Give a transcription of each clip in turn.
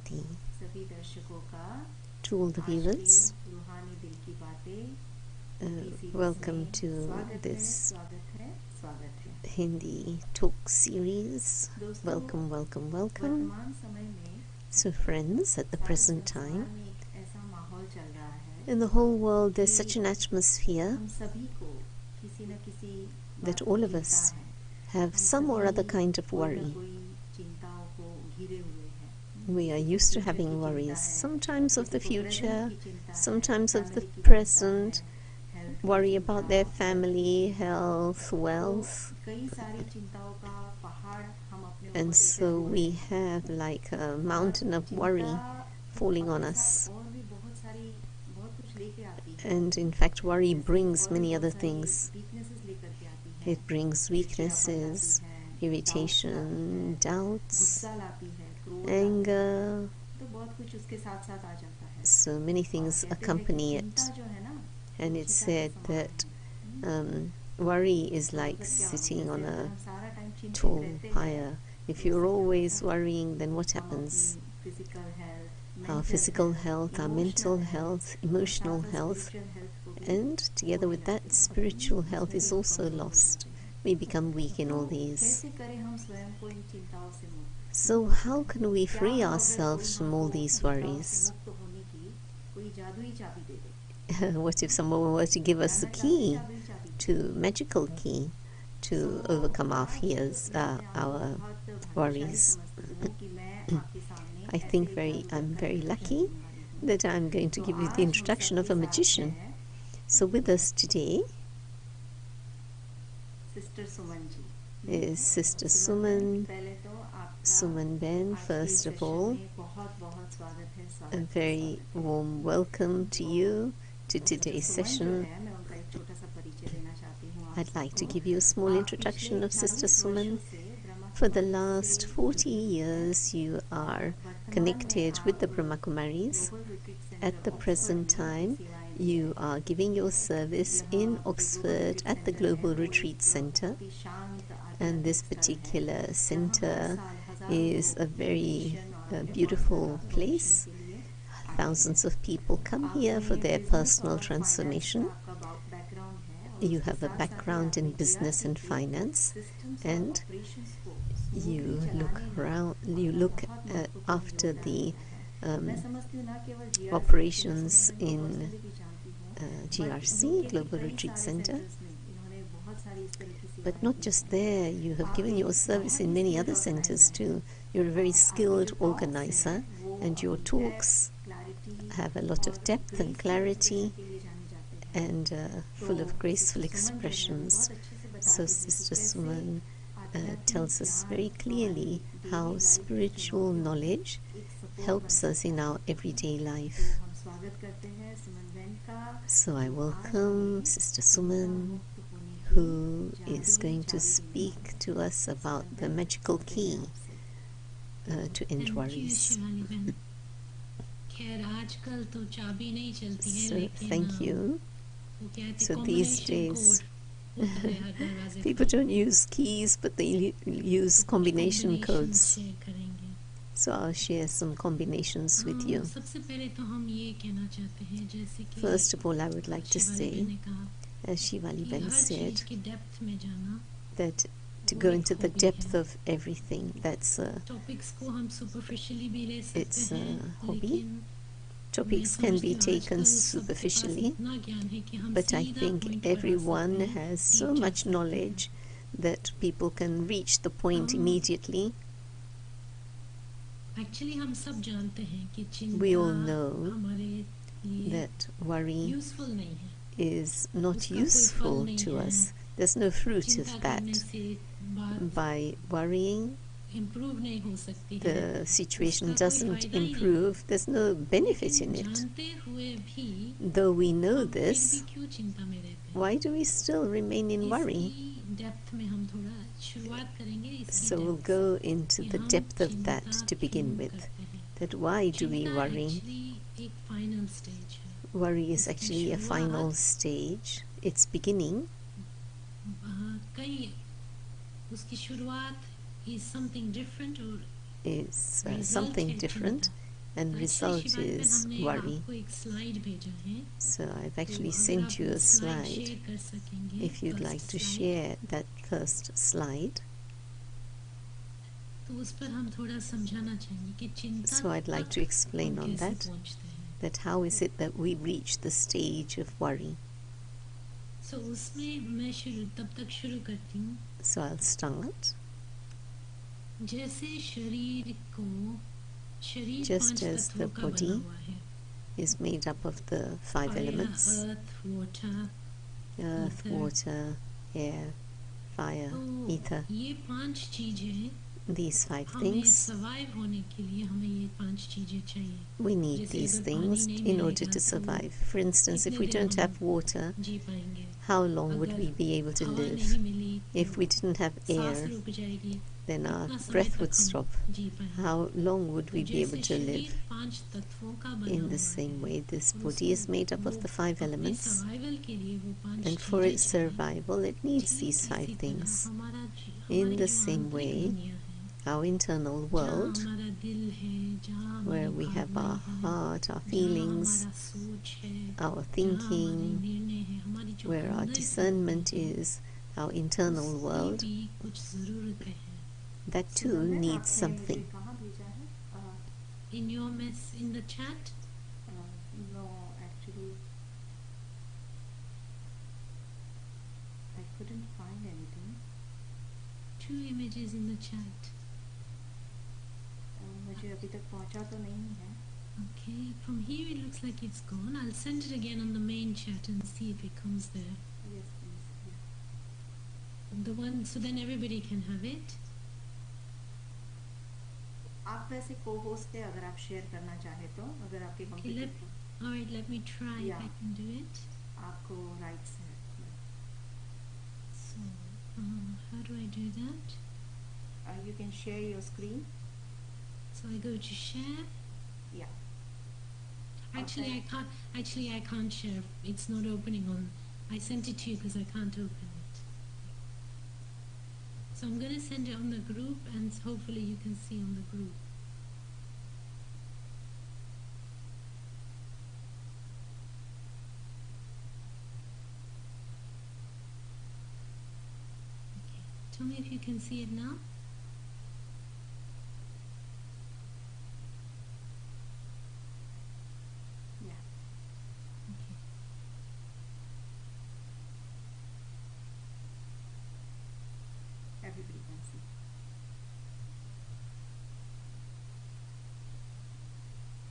Shanti. To all the viewers, welcome to this Hindi talk series. Welcome, welcome, welcome. So friends, at the present time, in the whole world there's such an atmosphere that all of us have some or other kind of worry. We are used to having worries, sometimes of the future, sometimes of the present, worry about their family, health, wealth. And so we have like a mountain of worry falling on us. And in fact, worry brings many other things. It brings weaknesses, irritation, doubts, anger. So many things accompany it. And it's said that worry is like sitting on a tall pyre. If you're always worrying, then what happens? Our physical health, our mental health, emotional health, and together with that, spiritual health is also lost. We become weak in all these. So how can we free ourselves from all these worries? What if someone were to give us a key, magical key, to overcome our fears, our worries? I think I'm very lucky that I'm going to give you the introduction of a magician. So with us today is Sister Suman. Suman Ben, first of all, a very warm welcome to you to today's session. I'd like to give you a small introduction of Sister Suman. For the last 40 years, you are connected with the Brahma Kumaris. At the present time, you are giving your service in Oxford at the Global Retreat Center. And this particular center is a very beautiful place. Thousands of people come here for their personal transformation. You have a background in business and finance, and you look after the operations in GRC, Global Retreat Center. But not just there, you have given your service in many other centers too. You're a very skilled organizer, and your talks have a lot of depth and clarity and full of graceful expressions. So Sister Suman tells us very clearly how spiritual knowledge helps us in our everyday life. So I welcome Sister Suman, who is going to speak to us about the magical key to end worries. So thank you. So these days, people don't use keys, but they use combination codes. So I'll share some combinations with you. First of all, I would like to say, as Shivali Ben said, that to go into the depth of everything, it's a hobby. Topics can be taken superficially, but I think everyone has so much knowledge that people can reach the point immediately. We all know that worry is not useful to us. There's no fruit of that. By worrying, the situation doesn't improve. There's no benefit in it. Though we know this, why do we still remain in worry? So we'll go into the depth of that to begin with. That why do we worry? Worry is actually a final stage. Its beginning is something different and result is worry. So I've actually sent you a slide. If you'd like to share that first slide. So I'd like to explain on that how is it that we reach the stage of worry. So I'll start. Just as the body is made up of the 5 elements, earth, water, air, fire, ether. These 5 things, we need these things in order to survive. For instance, if we don't have water, how long would we be able to live? If we didn't have air, then our breath would stop. How long would we be able to live? In the same way, this body is made up of the 5 elements, and for its survival, it needs these 5 things. In the same way, our internal world, where we have our heart, our feelings, our thinking, where our discernment is, our internal world, that too needs something. In the chat? No, actually, I couldn't find anything. 2 images in the chat. मुझे अभी तक पहुंचा तो नहीं है. Okay, from here it looks like it's gone. I'll send it again on the main chat and see if it comes there. Yes, please. Yeah. The one, so then everybody can have it. आप वैसे co-host थे, अगर आप share करना चाहे तो, अगर आपके computer. All right, let me try if I can do it. आपको rights है. So, how do I do that? You can share your screen. So I go to share. Yeah. Actually, okay. I can't share. It's not opening on. I sent it to you because I can't open it. So I'm going to send it on the group, and hopefully you can see on the group. Okay. Tell me if you can see it now. Everybody can see.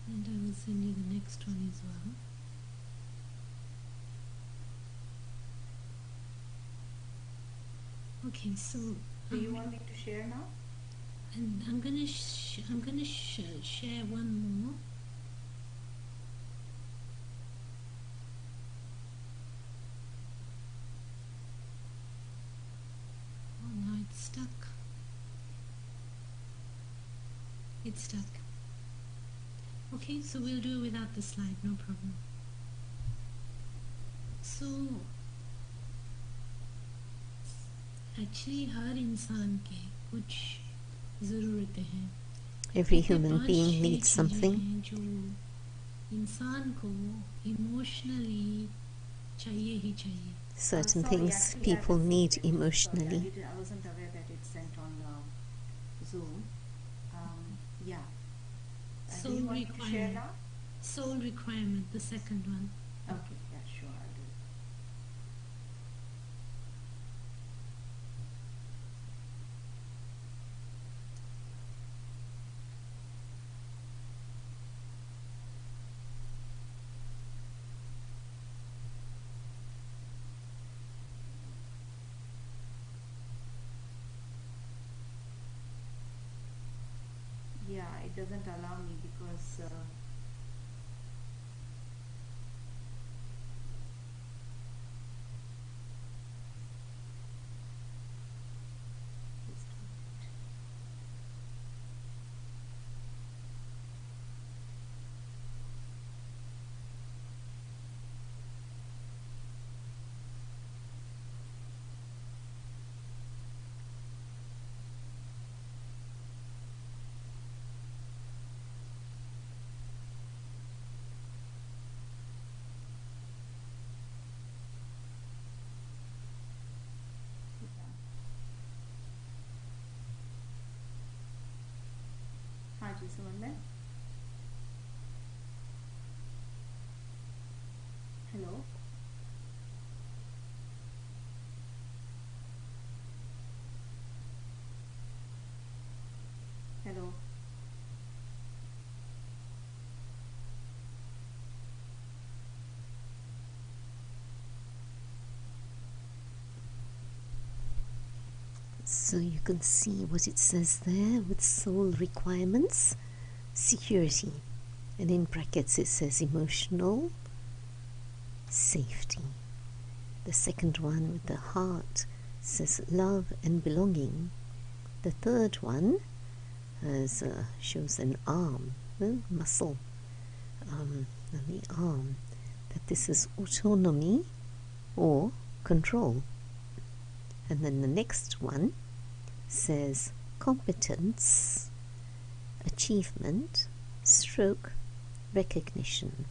And I will send you the next one as well. Okay, so do you want me to share now? And I'm gonna share one more. Stuck. It's stuck. Okay, so we'll do it without the slide, no problem. So actually हर इंसान के कुछ ज़रूरतें हैं. Every human being needs something. जो इंसान को emotionally चाहिए ही चाहिए. Certain things people need emotionally. I wasn't aware that it's sent on Zoom. Yeah. Soul requirement. Soul requirement, the second one. Okay, yeah, sure, I'll do it. Yeah, it doesn't allow me because जी Suman ma'am. Hello. Hello. So you can see what it says there with soul requirements. Security, and in brackets it says emotional safety. The second one with the heart says love and belonging. The third one shows an arm, muscle on the arm, that this is autonomy or control. And then the next one says competence, achievement, stroke, recognition.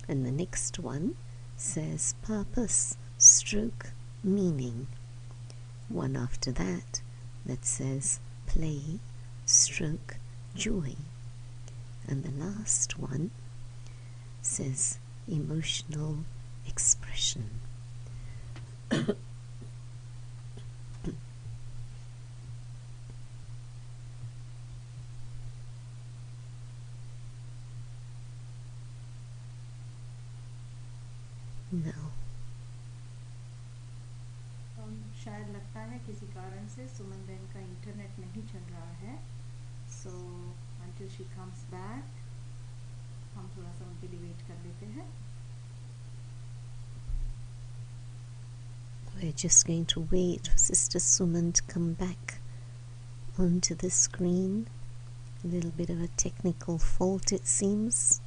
And the next one says purpose, stroke, meaning. One after that says play, stroke, joy. And the last one says emotional expression. Now, शायद लगता है किसी कारण से सुमन बहन का internet नहीं चल रहा है. सो until she comes back, हम थोड़ा सा उनके लिए वेट कर लेते हैं. we're just going to wait for Sister Suman to come back onto the screen. A little bit of a technical fault, it seems.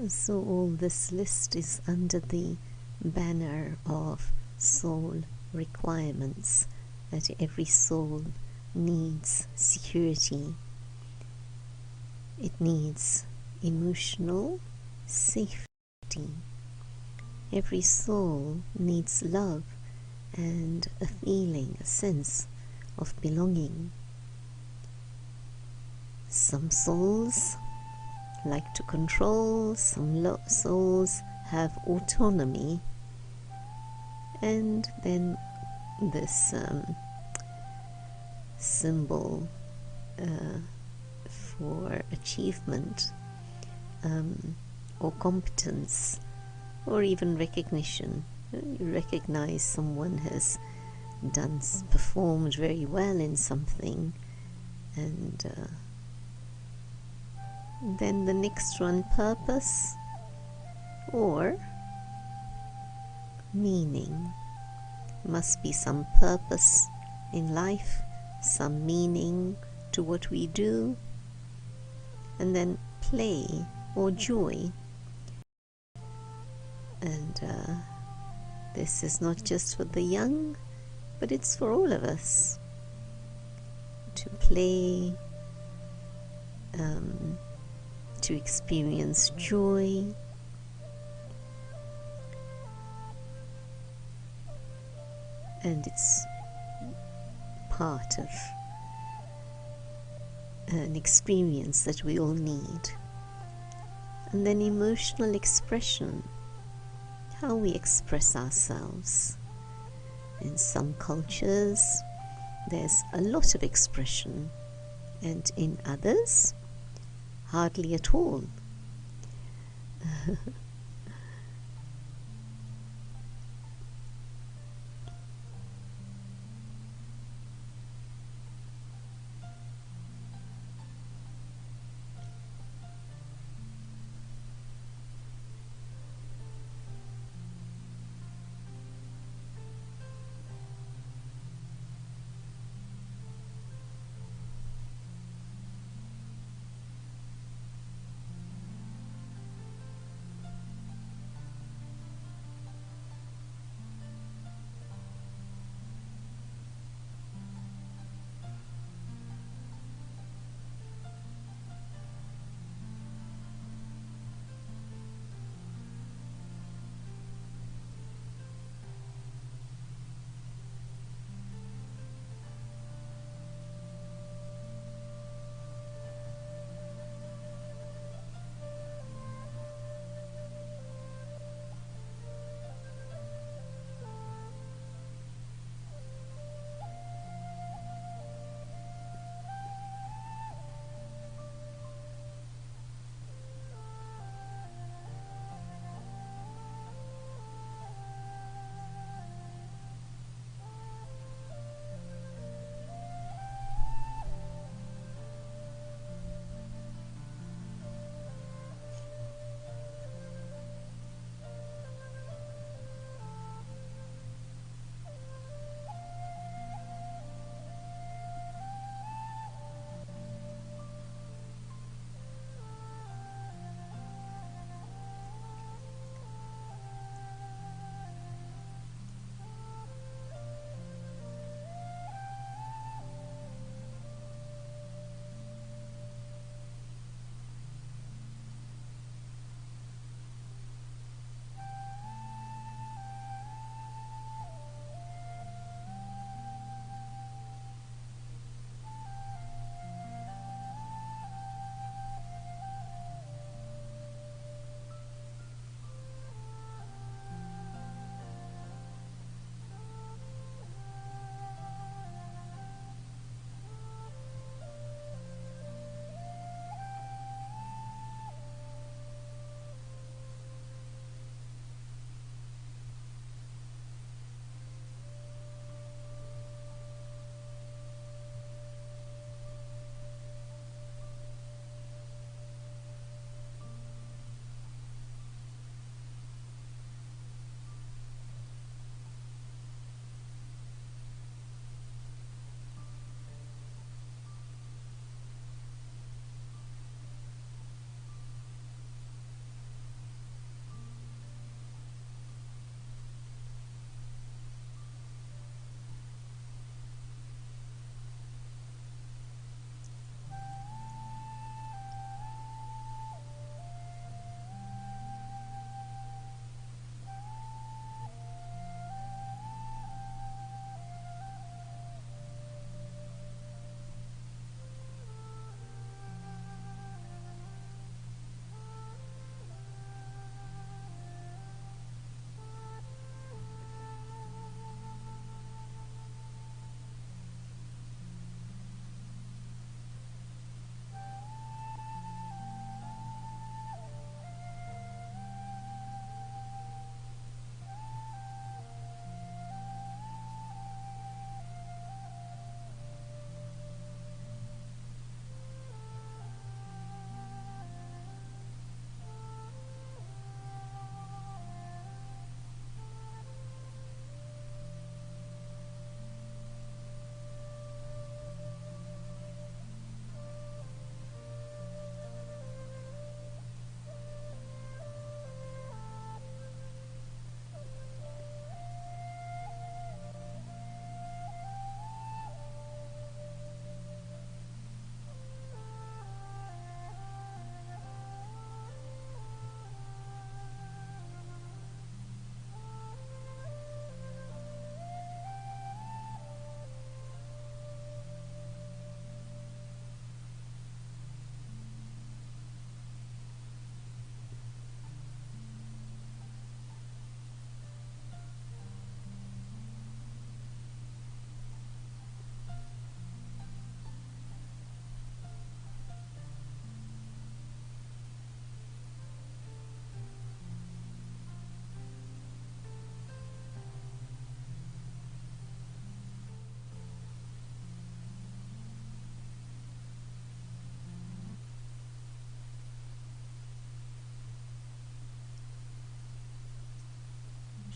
So all this list is under the banner of soul requirements, that every soul needs security. It needs emotional safety. Every soul needs love and a feeling, a sense of belonging. Some souls like to control, some souls have autonomy, and then this symbol for achievement or competence or even recognition. You recognize someone has performed very well in something, and then the next one, purpose or meaning. Must be some purpose in life, some meaning to what we do. And then play or joy. And this is not just for the young, but it's for all of us. To play, to experience joy, and it's part of an experience that we all need. And then emotional expression, how we express ourselves. In some cultures there's a lot of expression, and in others hardly at all.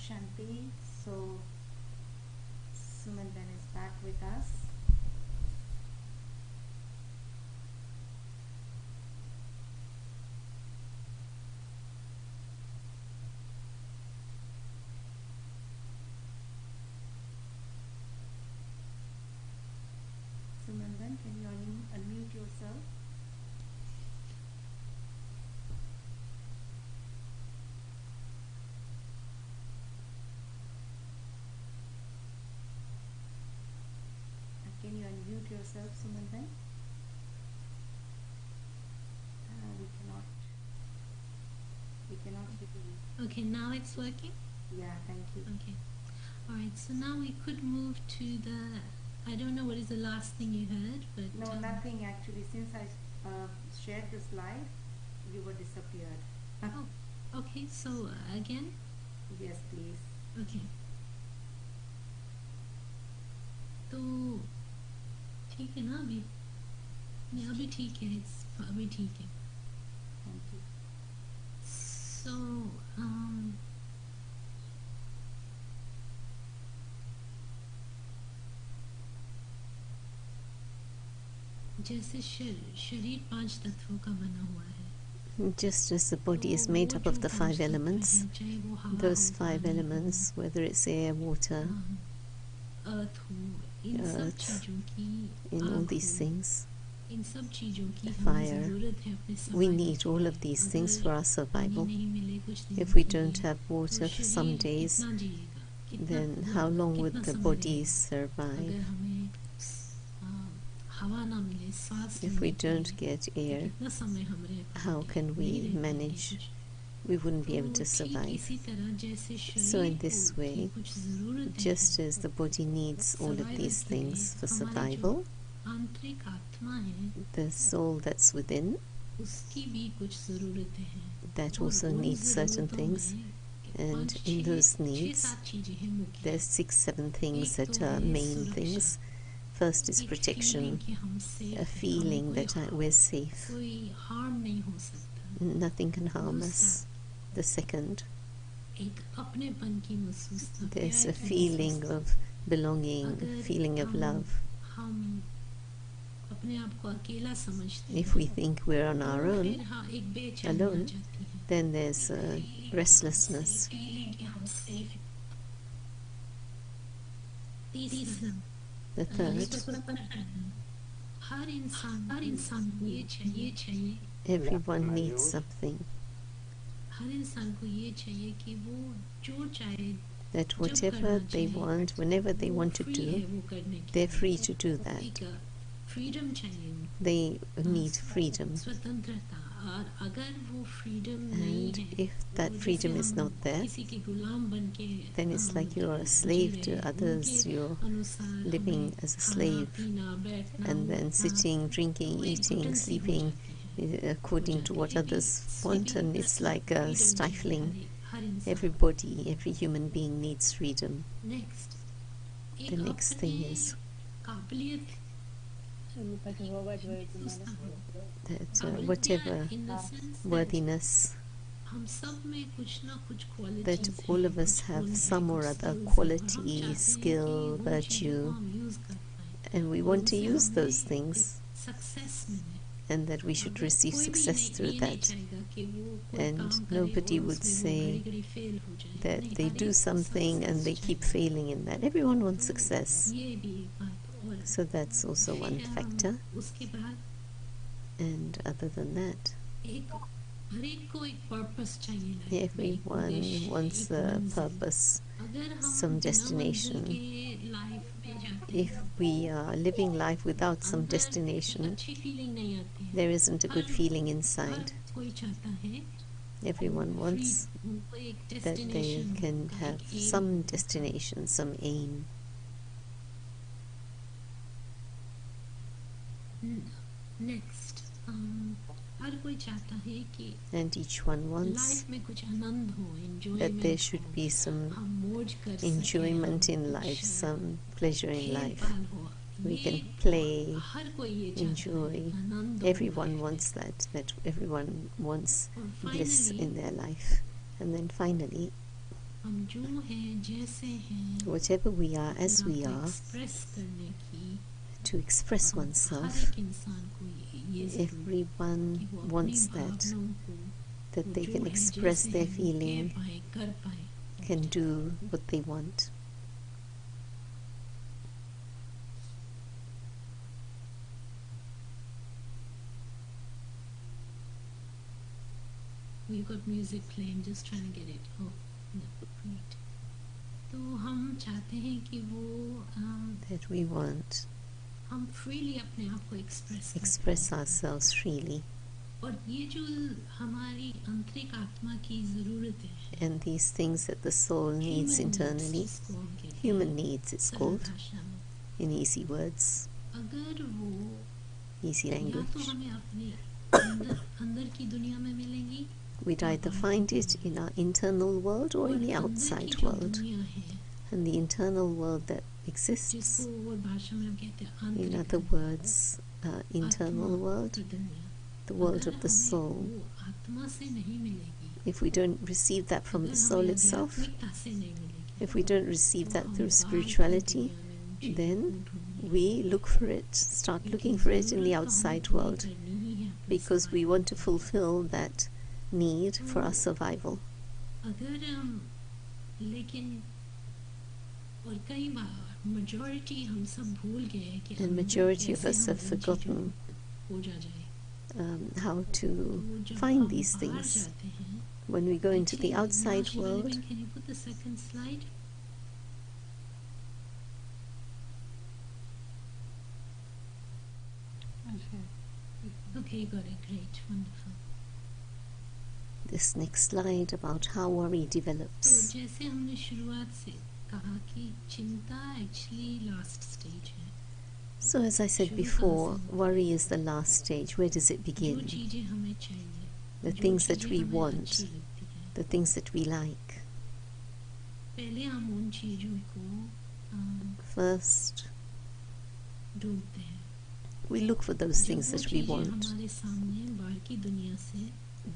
Shanti. So Suman Ben is back with us. Suman Ben, can you unmute yourself? Can you unmute yourself, Suman Ben? We cannot hear you. Okay, now it's working? Yeah, thank you. Okay. Alright, so now we could move to the, I don't know what is the last thing you heard, but... No, nothing actually. Since I shared the slide, you were disappeared. Oh, okay, so again? Yes, please. Okay. तो ठीक है ना अभी? नहीं अभी ठीक है, अभी ठीक है. Thank you. So, जैसे शरीर 5 तत्वों का बना हुआ है. Just as the body is made up of the 5 elements, those 5 elements, whether it's air, water, earth हो, इन सब earth, चीजों की in all आग these हो, things, इन सब चीजों की हमें fire, जरूरत है अपने we survival need all of these things अगर for our पानी survival. नहीं मिले कुछ दिन If we के don't लिए, have water तो for some शरीर days, कितना जिएगा, कितना then पूरा, how long would कितना the समय body रहेगा? survive? अगर हमें हवा ना मिले, सांस If लेने we के don't लिए, get तो air, कितना समय हम रह how पाएंगे? can नहीं we रह पाएंगे manage? कुछ. We wouldn't be able तो to ठीक survive. इसी तरह जैसे So in शरीर this को way, की कुछ ज़रूरतें just हैं as the body needs all of survival these के लिए, things for हमारी जो survival, आंतरिक आत्मा है the soul that's within, उसकी भी कुछ ज़रूरतें हैं. that और also उन needs certain ज़रूरतों things. में And 5, in 6, those 6, needs, 7 चीज़ें हैं मुख्य. there's 6, 7 things एक that तो are है main सुरक्षा, things. First is एक protection, feeling कि हम safe a हैं, feeling हमें that we're safe. कोई harm नहीं हो सकता. Nothing can harm us. दूसरा, The second, एक अपनेपन की महसूसता, there's प्यार a की feeling महसूसता. of belonging, अगर feeling of love. हम अपने आप को अकेला समझते If हैं, we think we're on our तो own, फिर हाँ एक बेचैनी आ alone, जाती है. then there's restlessness. फीलिंग कि हम सेफ. तीसरा, The third, स्वतंत्रता. हर इंसान को ये चाहिए, everyone needs something. हर इंसान को ये चाहिए कि वो जो चाहे That जब whatever करना they चाहे, want, whenever they वो want to free do, है वो करने के they're लिए. free to do that. एक फ्रीडम चाहिए उनको. They need freedom. स्वतंत्रता. और अगर वो फ्रीडम नहीं And है, if that तो freedom जैसे is हम not there, किसी के गुलाम बन के then it's like you're a ji slave रहे to हैं, others, उनके you're अनुसार living हमें as a खाना, slave, पीना, बैठना, and then उठना, sitting, drinking, वो एक eating, घुटन सी हो sleeping जाती है. according to what others want, and it's like stifling. हर इंसान. Everybody, every human being needs freedom. Next, The next thing is काबिलियत that whatever in the sense that worthiness, हम सब में कुछ ना कुछ that qualities all हैं, of us कुछ have गुण हैं, some or कुछ other skills हैं, और हम quality, चाहते हैं कि skill, वो चीज़ों को virtue, हम use कर पाएं, and we और want to उनसे use हमें those things, success मिले. and that we should अगर receive कोई भी success through ये नहीं that. चाहेगा कि वो कोई And काम करे nobody और would उसमें वो say घड़ी-घड़ी fail हो जाए. that नहीं, they हर do एक को something and they success keep चाहिए. failing in that. Everyone wants तो success. ये भी एक बात और है. So that's also one फिर factor. उसके बाद And other than that, एक हर एक को एक पर्पस चाहिए लाइफ में, एक everyone उद्देश्य, wants एक a मंजिल. purpose, अगर हम some बिना destination. मंजिल के लाइफ में जाते If हैं, we are living life without some अंदर destination, अच्छी फीलिंग नहीं आती है. there isn't a good her feeling her inside. कोई चाहता है Everyone wants उनको एक that they destination can का have एक aim some होता है. destination, some aim. नेक्स्ट, हर कोई चाहता है कि And each one wants life में कुछ आनंद हो, that एंजॉयमेंट there should हो, be some हम मौज कर सकें, enjoyment हम in कुछ life, some pleasure in life. खेल-पाल हो. We ये can play, हर कोई ये चाहता enjoy. है, आनंद हो Everyone लाइफ में. wants that everyone wants और bliss finally, in their life. And then finally, हम जो हैं जैसे हैं whatever we are, as we अपने are, एक्सप्रेस करने की to express हर oneself. एक इंसान को ये ज़रूरत कि Everyone वो अपनी wants that भावनाओं को that they जो can है express जैसे their है वो कह feeling, पाए कर पाए can do what they want. We've got music playing, just trying to get it. Oh, no, great. तो हम चाहते हैं कि वो That we want हम freely अपने आप को express ourselves freely. और ये जो हमारी आंतरिक आत्मा की ज़रूरत है And these things that the soul needs Human internally, needs जिसको हम कहते human हैं, needs it's सरल called, भाषा में in easy words, अगर वो easy या तो language. हमें अपने अंदर की दुनिया में मिलेंगी We'd either find it in our internal world or और in the अंदर की outside जो world. दुनिया है And the internal world that जिसको exists, और भाषा में हम कहते हैं in आंतरिक other words, internal world, की दुनिया the world अगर of the हमें soul. वो आत्मा से नहीं मिलेगी If we don't receive that from अगर the हमें soul itself, आध्यात्मिकता से नहीं मिलेगी if we don't receive तो that हम through बाहर की spirituality, दुनिया में उन चीज़ों then को ढूंढेंगे। we look for it, start क्योंकि looking for it in the ज़रूरत तो हमें outside पूरी world, करनी ही है अपने because we survival want to के लिए। fulfill that need for our तो survival. अगर हम लेकिन और कई बार majority हम सब भूल गए हैं कि And अंदर majority of कैसे us हम have उन चीज़ों forgotten को खोजा जाए how to तो जब find हम these बाहर things. जाते हैं When we go into the actually, outside Shivali world, Ben, can you put the second slide? Okay, you got it. Great, wonderful. this next slide about how worry तो develops. जैसे हमने शुरुआत से कहा कि चिंता actually last stage है So as I said शुरू before, कहाँ से होता worry is the last stage. Where does it जो begin? चीज़ें हमें चाहिए The जो things that चीज़ें we हमें want, अच्छी लगती हैं the things that we like. पहले हम उन चीज़ों को First, ढूंढते हैं we look for those जब things वो that we चीज़ें want, हमारे सामने बाहर की दुनिया से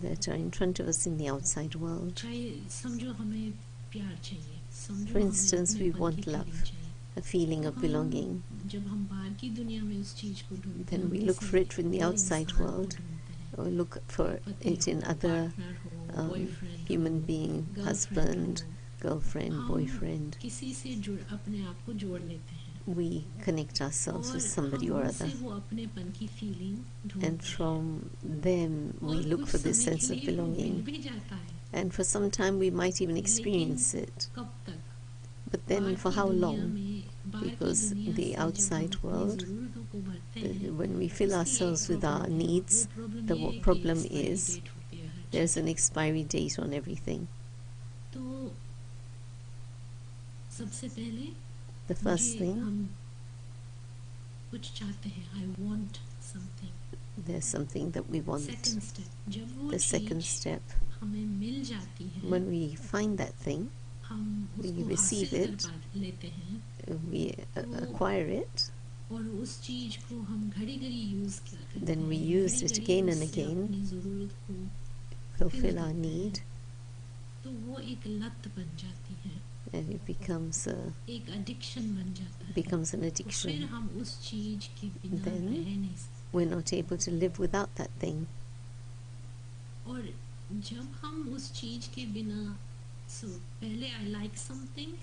that are in front of us in the outside world. चाहे समझो हमें प्यार चाहिए समझो For हमें instance, we अपनेपन want की love, फीलिंग चाहिए a feeling तो of belonging. जब हम बाहर की दुनिया में उस चीज़ को ढूंढते हैं Then हम we look किसी for it in the और outside इंसान को world, ढूंढते हैं or look for पति it in हो other पार्टनर हो बॉयफ्रेंड human हो being, गर्लफ्रेंड husband, हो girlfriend, हम boyfriend. किसी से जुड़ अपने आप को जोड़ लेते हैं We connect ourselves और with somebody हम or उनसे other. वो अपनेपन की फीलिंग And ढूंढते हैं from them, we और look कुछ for this समय sense के of लिए वो मिल belonging. भी जाता है And for some time, we might even लेकिन experience it. कब तक But then, बाहर for की how दुनिया long? में बाहर की Because दुनिया the से जब हम outside अपनी world, ज़रूरतों को भरते हैं when we fill उसकी एक ourselves with our प्रॉब्लम है needs, वो प्रॉब्लम the ये है कि problem एक्सपायरी is डेट होती है हर there's cheese an expiry date on everything. तो सबसे पहले The first मुझे thing, हम कुछ चाहते हैं I want something there's something that we want. Second step जब वो The second चीज़ step, हमें मिल जाती है when we find that thing, हम we उसको receive हासिल it, कर लेते हैं we acquire it, और उस चीज़ को हम घड़ी घड़ी यूज़ करते हैं then we use it घड़ी-घड़ी again and उससे again, अपनी ज़रूरत को fulfill our करते हैं। need, तो वो एक लत बन जाती है and it becomes एक एडिक्शन बन जाता है becomes an तो फिर addiction. हम उस चीज़ के बिना Then रह नहीं सकते We're not able to live without that thing. और जब हम उस चीज़ के बिना सो पहले I like something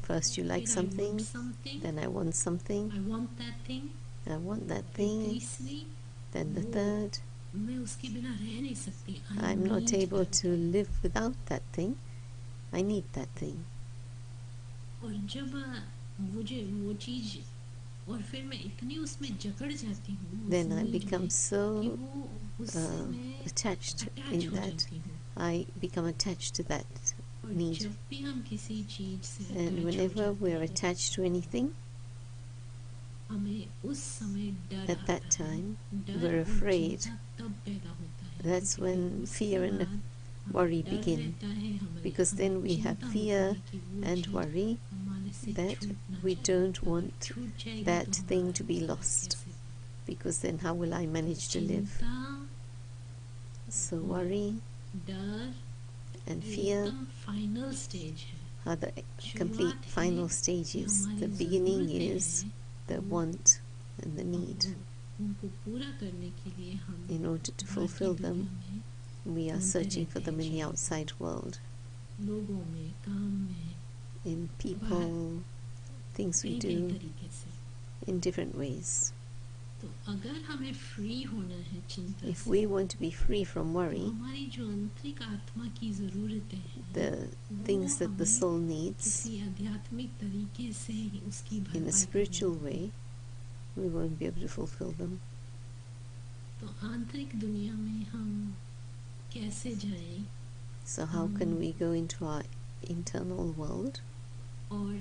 First, you like something, something then I want something, I want that thing I want that फिर thing, तीसरी then the वो third. मैं उसके बिना रह नहीं सकती I'm not able to live without that thing. I need that thing. और जब मुझे वो चीज़ और फिर मैं इतनी उसमें जकड़ जाती हूँ उस Then I need become में, कि so वो उससे मैं attached अटैच in हो that. जाती हूँ I become attached to that और need. जब भी हम किसी चीज़ से And attach हो whenever जाते we're हैं, attached to anything, हमें उस समय डर at that आता है time, डर we're और afraid. चिंता तब पैदा होता है That's क्योंकि when उसके fear and बाद हमें worry डर begin. रहता है, हमें Because then we चिंता have होती fear है कि वो and चीज़ worry हमारे से that छूट ना we जाए। don't अगर want छूट जाएगी that तो thing हमारा to be गुजारा lost. कैसे होगा? Because then how will I manage to live? चिंता So worry डर and fear एकदम फाइनल स्टेज है are the complete final stages. The beginning is the want and the need. उनको पूरा करने के लिए हम In order to fulfill them, we are searching for them in the outside world, लोगों में, काम में, in people, things we कई do तरीके से. in different ways. तो अगर हमें फ्री होना है चिंता If से, we want to be free from तो worry, हमारी जो आंतरिक आत्मा की ज़रूरतें हैं, the things that the soul needs किसी आध्यात्मिक तरीके से ही उसकी in a भरपाई spiritual करनी way, we won't be able to fulfill them. तो आंतरिक दुनिया में हम कैसे जाएं So how can we go into our internal world और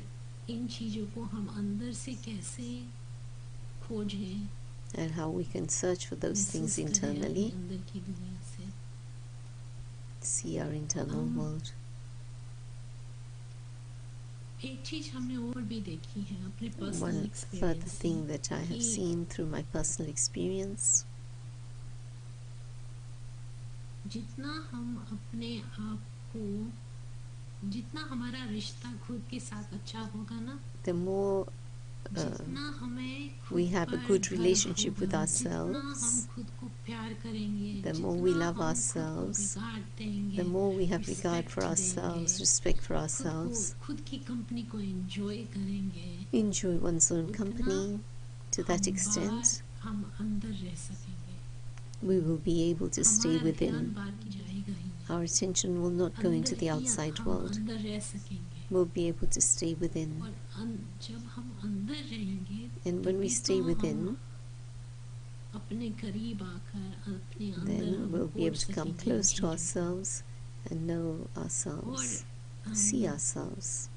इन चीज़ों को हम अंदर से कैसे खोजें, and how we can search for those things महसूस करें अपनी internally, अंदर की दुनिया से. see our internal world. एक चीज़ हमने और भी देखी है अपने personal One further experience thing that I have seen through my personal experience, जितना हम अपने आप को, जितना हमारा रिश्ता खुद के साथ अच्छा होगा ना, the more जितना हमें खुद we have a पर good गर्व relationship with होगा, जितना हम ourselves, खुद को प्यार करेंगे, the more जितना we love हम खुद को ourselves, regard देंगे, the more we have regard for respect ourselves, देंगे, respect for खुद ourselves, को खुद की कंपनी को एंजॉय करेंगे, enjoy one's own company to that हम extent, बाहर हम अंदर रह सकेंगे. we will be able to stay हमारा ध्यान within. बाहर की जाएगा ही नहीं. Our attention will not go into the अंदर ही outside हम world. अंदर रह सकेंगे. We'll be able to stay within. और जब हम अंदर रहेंगे, And when we तभी stay तो within, हम अपने करीब आकर अपने अंदर then हम we'll be खोज able to come सकेंगे close इन to चीज़ों ourselves and know को. ourselves, और see ourselves.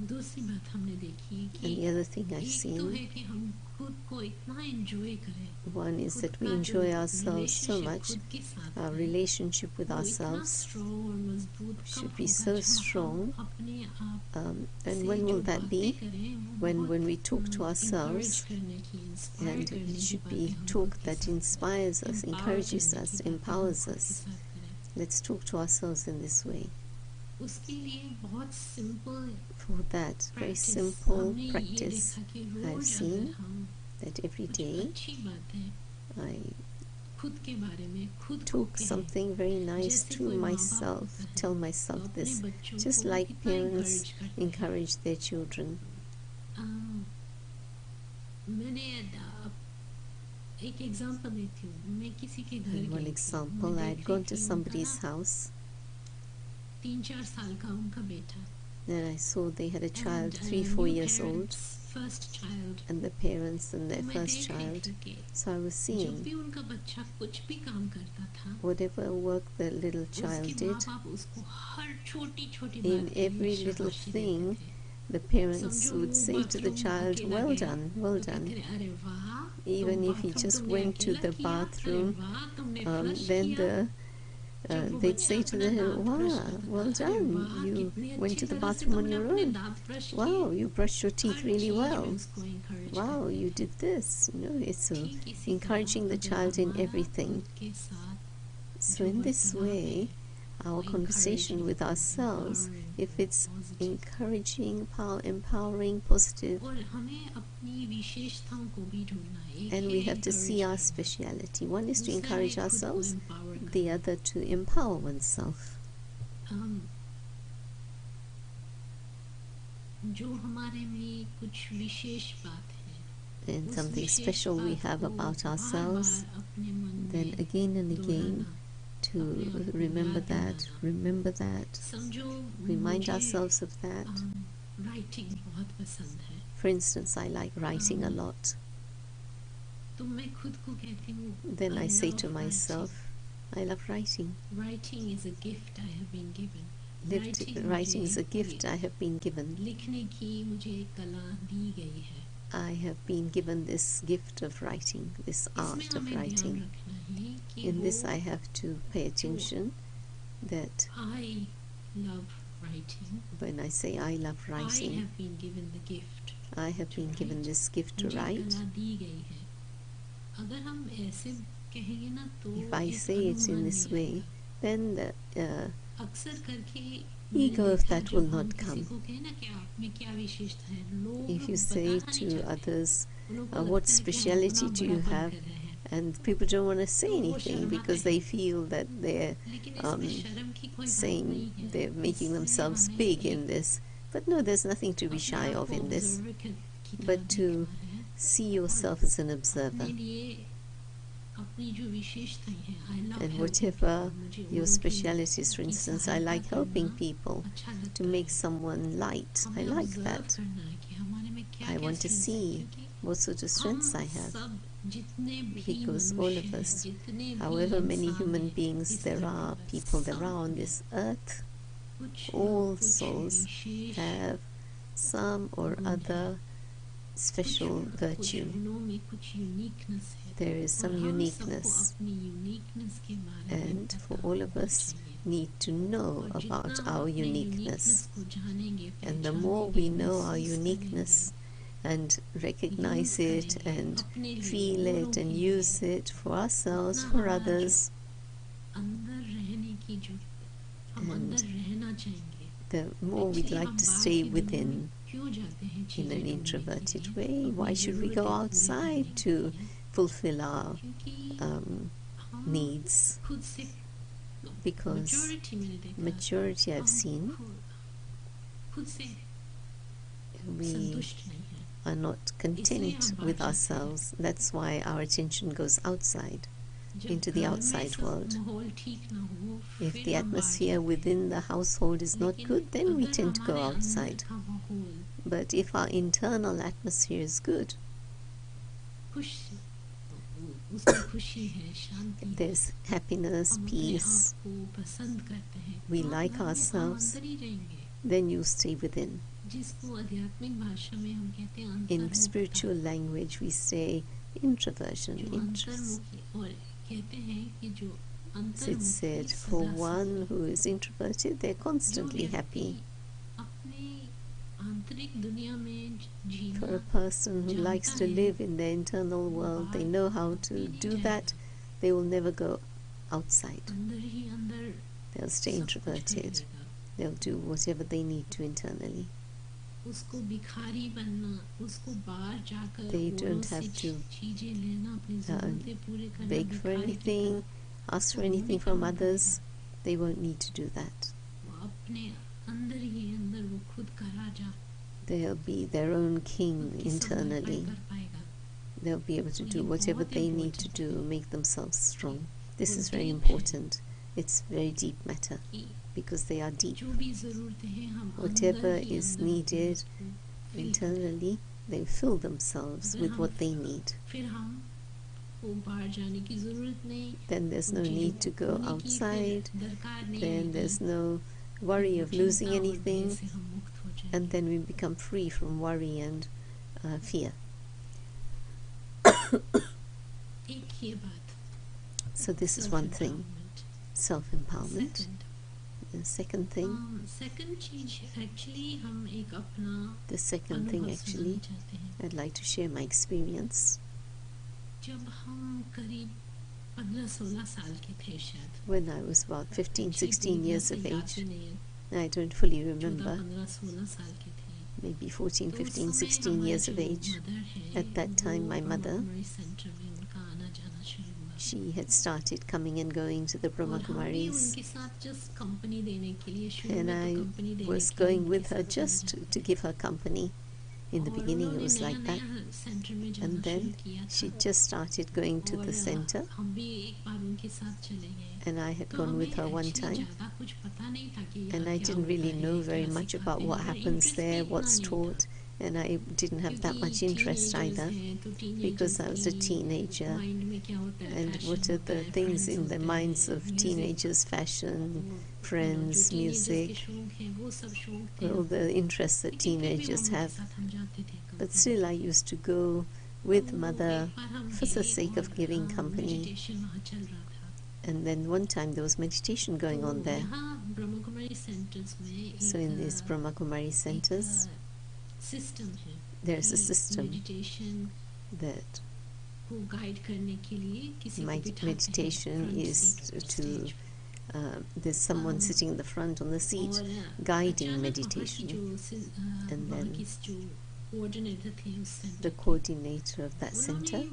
दूसरी बात हमने देखी कि And the other thing I've एक तो seen, है कि हम खुद को इतना एंजॉय करें, one is खुद that we का जो enjoy ourselves so relationship much. खुद के साथ Our है, relationship with वो इतना ourselves strong और मजबूत कब should be होगा so जब हम strong. अपने आप And से when जो will that बातें be? करें वो When बहुत we talk to encourage ourselves, करने की, inspire and करने it की should बातें be हम talk खुद के that साथ inspires करें, us, empower encourages करने us, की बातें हम empowers खुद के us. साथ करें. Let's talk to ourselves in this way. उसके लिए बहुत simple For that very practice simple हमने ये practice देखा कि I've रोज अगर seen, हम that every कुछ day अच्छी बातें I खुद के बारे में खुद को talk कहें, something very nice जैसे to कोई माँ बाप myself, होता है, tell तो myself अपने this, बच्चों just को like कितना parents encourage करते हैं. encourage their children. मैंने एक एग्जांपल देती हूँ. मैं किसी के घर And one गई थी, example, मैं I देख had रही gone to थी उनका somebody's ना house 3-4 साल का उनका बेटा, and I saw they had a child, and 3-4 new years old, parents, first child. and the parents and तो their मैं first देख रही child. थी कि So I was जब seeing भी उनका बच्चा कुछ भी काम करता था, whatever work the little child उसके did, माँ-बाप उसको हर छोटी-छोटी in बात के लिए every little शाबाशी thing, देते थे. the parents समझो would वो say to the bathroom child, अकेला well गया, done, well तो done. कहते थे, अरे वाह, Even if he bathroom just तुमने went to अकेला the किया, अरे bathroom, वाह, तुमने then फ्लश किया. जब वो they'd बच्चा say to अपना them, दांत ब्रश wow, करता well था, अरे done, वाह, you कितनी went अच्छी to the तरह से bathroom on तुमने your अपने own. दांत ब्रश किए. Wow, you brushed your teeth her really चीज में well. उसको encourage Wow, करते you थे. did this. You know, it's ठीक इसी encouraging तरह the अगर child in हमारा everything. खुद के साथ So जो in this वार्तालाप way, है, our वो conversation encouraging with हो, ourselves, empowering if हो, it's positive. encouraging, empowering, positive, और हमें अपनी विशेषताओं को भी ढूंढना है. एक and है we have to see encourage our करना, speciality. One is to दूसरा encourage है खुद को ourselves, empower the करना. other to empower oneself. जो हमारे में कुछ विशेष बात है, And उस something विशेष special we बात have को about बार ourselves, बार अपने मन then में again and again दोहराना, to अपने आप को remember याद that, दिलाना. remember that, समझो remind मुझे ourselves of that. राइटिंग बहुत पसंद है, For instance, I like writing a lot. तो मैं खुद को कहती हूँ, Then I say love to myself, I love writing. writing is a gift I have been given. Writing is a gift I have been given. लिखने की मुझे कला दी गई है. I have been given this gift of writing, this इसमें art of हमें ध्यान writing. रखना है कि In वो this I have to pay attention that I love writing. when I say I love I writing, have been given the gift. I have been given this gift to मुझे write. कला दी गई है. अगर हम ऐसे कहेंगे ना तो If I एक say it in अनुमान this नहीं way, आएगा. then अक्सर करके ego of that will not come. किसी को कहे ना कि आप में क्या विशेषता है, लोग If you say बताना नहीं to चाहते, others, उनको what लगता है कि हम speciality अपना do you बड़ापन have? कर रहे हैं, And people don't want to say तो वो anything शर्माते because हैं। they feel that they're लेकिन इसमें शर्म की कोई बात saying नहीं है, they're making इससे themselves हमें big एक in this. But no, there's nothing to be अपने shy आप of को in this, observer की तरह but to देखना है, see yourself as an observer. अपने लिए अपनी जो विशेषताएं हैं, I love And helping whatever people, मुझे your औरों specialities, for की instance, I सहायता like helping करना people अच्छा to लगता make है। someone light. I हमें like observe that. करना है कि हमारे में क्या I क्या want to strengths हैं, see क्योंकि what sort of हम strengths I have. सब जितने भी Because all मनुष्य of हैं, us, जितने भी however many इंसान human हैं beings इस there धरती are, पर, people there सब are on में this earth, कुछ न all कुछ souls wishes have some or गुण है, other special कुछ virtue. गुणों में कुछ यूनिकनेस है, There is और some हम सबको uniqueness, अपनी यूनिकनेस के बारे में and for पता all of होना us चाहिए, need to know और जितना about हम our अपने uniqueness. यूनिकनेस को जानेंगे, And the more we पहचानेंगे, know our महसूस uniqueness करेंगे, and recognize यूज it करेंगे and अपने लिए, feel औरों it and के लिए, use it for ourselves, उतना for हमारा जो others, अंदर रहने की जो हम and अंदर रहना चाहेंगे। the more we'd Actually, like हम to बाहर stay की दुनिया within में क्यों जाते हैं in चीजें an ढूंढने के introverted लिए, way. Why अपनी should we go जरूरतें पूरी outside करने to के लिए? fulfill our क्योंकि हम needs? खुद से Because majority मैंने देखा, majority I've हम seen, खुद से we संतुष्ट नहीं हैं, are not इसलिए content हम बाहर with जाते हैं। ourselves. That's why our attention goes outside, जब into the घर में outside सब world. माहौल ठीक ना हो, If फिर the हम बाहर atmosphere जाते within हैं। the household is not लेकिन good, then we अगर tend to go हमारे अंदर outside. का माहौल But if our internal atmosphere is good, खुश, उसमें खुशी है, शांति है, there's happiness, हम अपने peace, आप को पसंद करते हैं, we तो आप like घर में, हम ourselves, अंदर ही रहेंगे, then you stay within. जिसको आध्यात्मिक भाषा में हम कहते हैं In अंतर्मुखता, spiritual language, we say introversion, जो interest. अंतर्मुखी, और कहते हैं कि जो So it's अंतर्मुखी said, for सदा one सुखी, who is introverted, they're जो constantly व्यक्ति happy. अपने आंतरिक दुनिया में जीना For a person who likes to जानता है, live in their internal world, they know how to नहीं do that, जाएगा, they will never go outside. अंदर ही अंदर They'll stay सब कुछ कर introverted. लेगा। They'll do whatever they need to internally. उसको भिखारी बनना, उसको बाहर जाकर They औरों don't से have to चीजें लेना, अपनी जरूरतें पूरी करना, beg for भिखारी की anything, तरह, ask for वो anything नहीं from काम others. करेगा। They won't need to do that. वो अपने अंदर ही अंदर वो खुद का राजा, They'll be their own king खुद की सब भरपाई internally. कर पाएगा। They'll be able to तो do ये whatever बहुत they need to important do, make themselves strong. This वो is very deep है important. It's very deep matter कि because they are deep. जो भी जरूरतें हैं हम Whatever अंदर ही is अंदर needed अपने आप को fill करें। internally, they fill themselves अगर with हम what they need. फिर हम को बाहर जाने की जरूरत नहीं, Then there's उन no चीजों need to को go खोने की फिर outside. दरकार नहीं Then रहेगी, there's no worry वो of losing चिंता और भय anything, से हम मुक्त हो and जाएंगे। then we become free from worry and fear. एक ये बात, So this is one thing, self-empowerment. Second, The second thing, second चीज एक्चुअली हम एक अपना the second thing अनुभव actually, सुनाना चाहते हैं। I'd like to share my experience. जब हम करीब 15-16 साल के थे शायद, When I was about 15, 16 years of age, नहीं, I don't fully 14, remember, 15, 16 साल के थे। maybe 14, तो उस 15, समय 16 हमारे years of जो age. mother हैं, At that time, my वो mother, ब्रह्मकुमारी सेंटर में उनका आना जाना शुरू हुआ, she had started coming and going to the और हम भी Brahmakumaris, उनके साथ जस्ट कंपनी देने के लिए, शुरू and में तो I कंपनी देने was के लिए going उनके with her साथ आना just जाना to give her company. In the और beginning, it उन्होंने was like that. नया सेंटर में जाना And शुरू then किया she था, just started going to और the center, हम भी एक बार उनके साथ चले गए, and I had तो gone with हमें her one actually time. ज़्यादा कुछ पता नहीं था कि And यहाँ I क्या didn't होता really है, know very क्या much सिखाते about हैं, what और happens interest भी there, इतना what's नहीं था, taught, and I didn't have that क्योंकि much interest teenagers either, हैं, तो because I was a teenagers teenager, की mind में क्या होता है, and fashion what are होता the है, things friends in the होते minds हैं, of music, teenagers, fashion, जो friends, teenagers के music, शौक हैं, वो सब शौक थे, all the interests that लेकिन फिर भी teenagers मम्मी के have. साथ हम जाते थे But company. still, I used to go with तो mother एक बार हम for the गए sake of और giving company. मेडिटेशन वहाँ चल रहा था, And then one time there was meditation going तो on there. यहाँ ब्रह्मकुमारी सेंटर्स में So in these एक Brahmakumari centers, सिस्टम है there's a कि system मेडिटेशन that को गाइड करने के लिए किसी को बिठाते हैं meditation front is seat पे, to stage there's someone sitting in the front on the seat guiding meditation. And then the coordinator of that center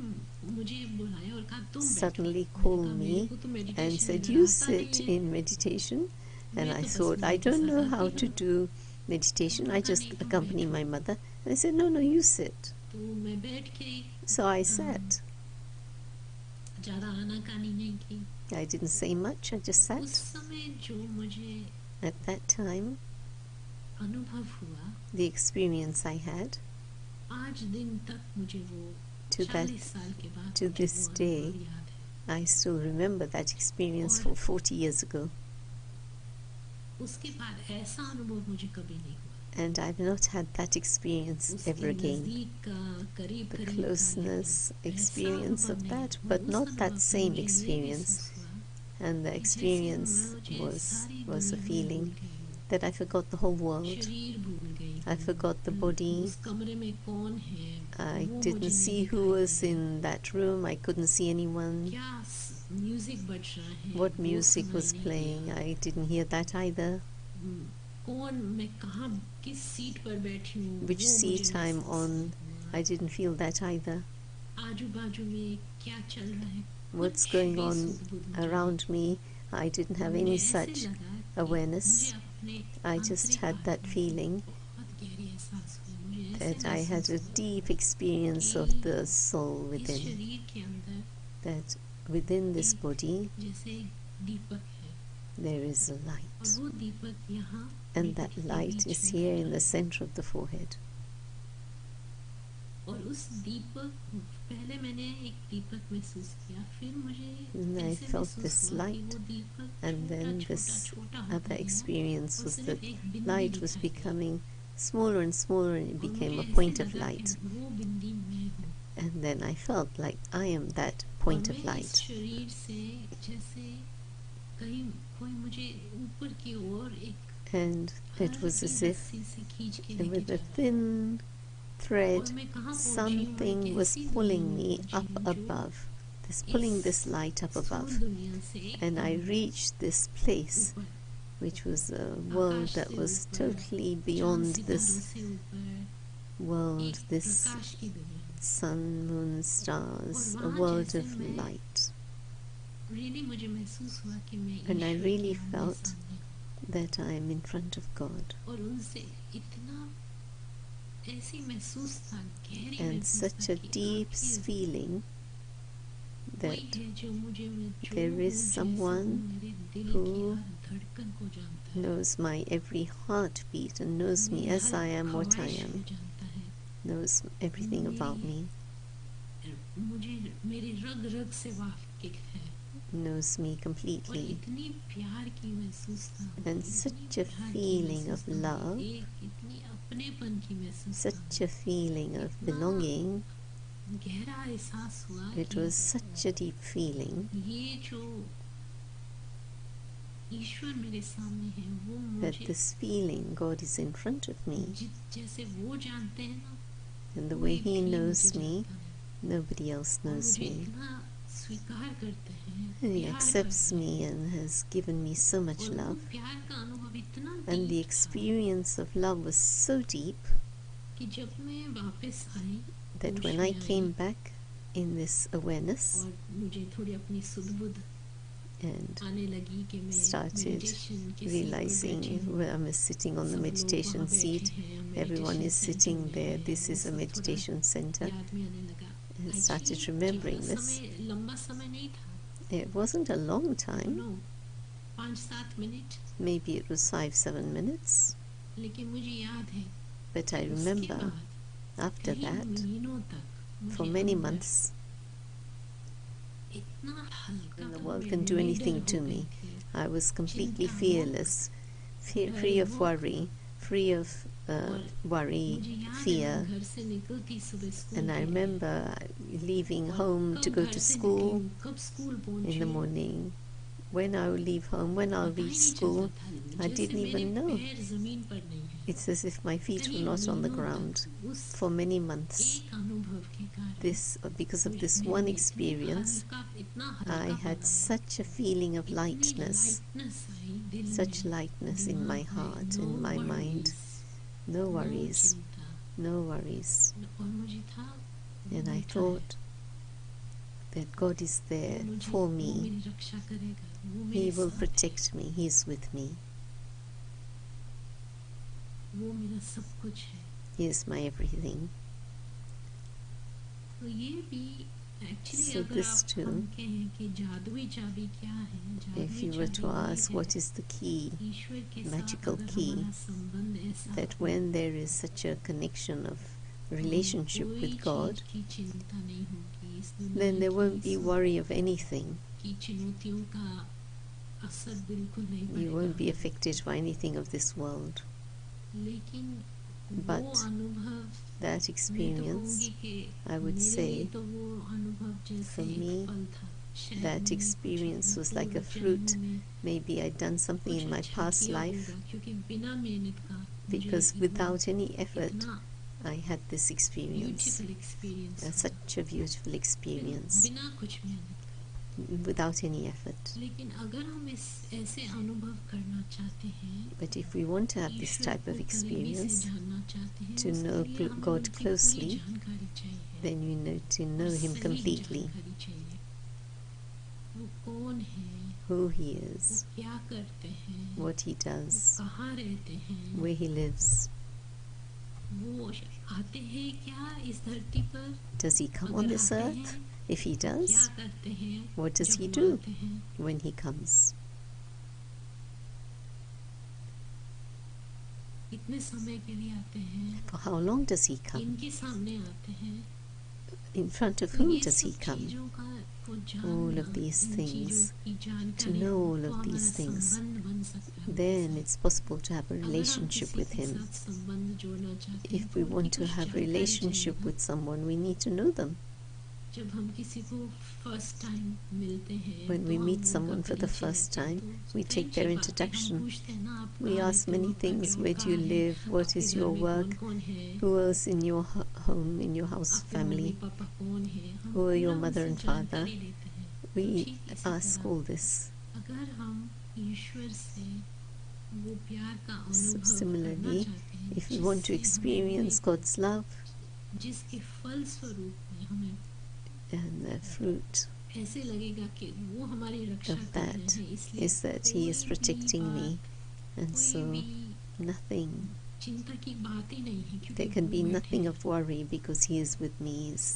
suddenly called me and said, "You sit in meditation." And I thought, I don't know how to do meditation. I just accompany my mother. And I said, no, you sit. So I sat. I didn't say much. I just sat. At that time, the experience I had, to this day, I still remember that experience from 40 years ago. And I've not had that experience ever again. The closeness experience of that, but not that same experience. And the experience was a feeling that I forgot the whole world. I forgot the body. I didn't see who was in that room. I couldn't see anyone. What music was playing, I didn't hear that either. Which seat I'm on, I didn't feel that either. What's going on around me, I didn't have any such awareness. I just had that feeling that I had a deep experience of the soul within, that within this body there is a light, and that light is here in the center of the forehead. And I felt this light, and then this other experience was that light was becoming smaller and smaller, and it became a point of light. And then I felt like I am that point of light. And it was as if with a thin thread, something was pulling me up above, pulling this light up above. And I reached this place, which was a world that was totally beyond this world, this sun, moon, stars, a world of light. And I really felt that I am in front of God. And such a deep feeling that there is someone who knows my every heartbeat and knows me as I am, what I am, knows everything about me, knows me completely. And such a feeling of love, such a feeling of belonging. It was such a deep feeling that this feeling, God is in front of me, and the way He knows me, nobody else knows me. And He accepts me and has given me so much love. And the experience of love was so deep that when I came back in this awareness and started realizing where I'm sitting on the meditation seat, everyone is sitting there, this is a meditation center, and started remembering this. It wasn't a long time. Maybe it was 5-7 minutes. But I remember after that, for many months, the world can do anything to me. I was completely fearless, free of worry, fear. And I remember leaving home to go to school in the morning, When I will leave home, when I'll पता ही reach नहीं school, चलता था, I जैसे didn't मेरे even know. पैर जमीन पर नहीं है। It's as if my feet were कई not on the महीनों ground तक उस for many months. एक अनुभव के कारण Because of this मेरे one में experience, इतना I हल्कापन had आया, such a feeling of इतनी lightness, lightness आई दिल such में, lightness in my दिमाग में, heart, no in my mind. worries, No no worries, चिंता। no worries. और मुझे था वो And I बैठा है, thought that God is there वो for वो me. मेरी रक्षा करेगा, वो He मेरे will साथ है, protect me. He is with me. वो मेरा सब कुछ है। He is my everything. तो ये भी एक्चुअली So अगर this आप too, हम कहें कि जादुई चाबी क्या है, if जादुई you were to चाबी ये ask है, what is the key, ईश्वर के magical साथ अगर key, हमारा संबंध ऐसा that हो, when there is such a connection of तो हमें relationship कोई with God, चीज की चिंता नहीं होगी, इस then दुनिया there won't की be worry of anything. की चुनौतियों का असर बिल्कुल नहीं You won't be पड़ेगा। affected by anything of this world. लेकिन But वो अनुभव that मैं तो experience, कहूँगी कि I would मेरे say, लिए तो वो अनुभव जैसे for एक me, फल था। शायद that मैंने कुछ experience was like a पूर्व fruit. जन्मों में Maybe I'd done something कुछ in my अच्छा past किया life, होगा, क्योंकि बिना मेहनत का मुझे because इतना without any effort, इतना I had this experience. Beautiful experience Such a beautiful experience, बिना कुछ मेहनत का। without any effort. लेकिन अगर हम इस ऐसे अनुभव करना चाहते हैं, But if we want to have this Ishwar type को of करीबी से experience, जानना चाहते हैं, to उसके know लिए हमें God उनकी पूरी closely, जानकारी चाहिए, then you know to और know Him सही completely, जानकारी चाहिए। वो कौन है, who He वो is, क्या करते हैं, what He वो does, कहाँ रहते हैं, where He lives. वो आते हैं क्या इस धरती पर, Does He come on अगर this आते earth? हैं If He क्या does, करते हैं, what does जब He वो do आते हैं, when He comes? कितने समय के लिए आते हैं, For how long does He come? इनके सामने आते हैं। In front of तो whom ये does He सब come? चीजों का को All जानना, of these इन चीजों things, की to जानकारी know हो, all तो of हमारा these things, संबंध बन सकता है then उनके it's साथ। possible to have a अगर हम relationship किसी with के Him. साथ संबंध जोड़ना चाहते हैं, If तो we उनकी want to कुछ have a जानकारी relationship चाहिए। with someone, we need to know them. जब हम किसी को फर्स्ट टाइम मिलते हैं, When तो we हम meet उनका someone for the परिचय first लेते हैं, time, तो we take their फ्रेंडशिप आती है, हम introduction. पूछते हैं ना, आप We कहाँ ask रहते हो, many आपका things. जॉब Where do कहाँ you है, live? What आपके is घर your में work? कौन कौन है, Who else in your home, in your house, आपके मम्मी family? पापा कौन है, हम Who are your पूरा mother उनसे and father? जानकारी लेते हैं। तो We ठीक इसी ask तरह all this. अगर हम ईश्वर से वो प्यार का अनुभव करना Similarly, चाहते हैं, if we want to जिससे हमें वो experience God's love जिसके फल स्वरूप में हमें and the fruit ऐसे लगेगा कि वो हमारी रक्षा of कर रहे that हैं, इसलिए is that He is कोई भी protecting me, बात, and कोई so भी nothing, चिंता की बात ही नहीं है, क्योंकि there can वो be बैठे nothing हैं। of worry because He is with me, He is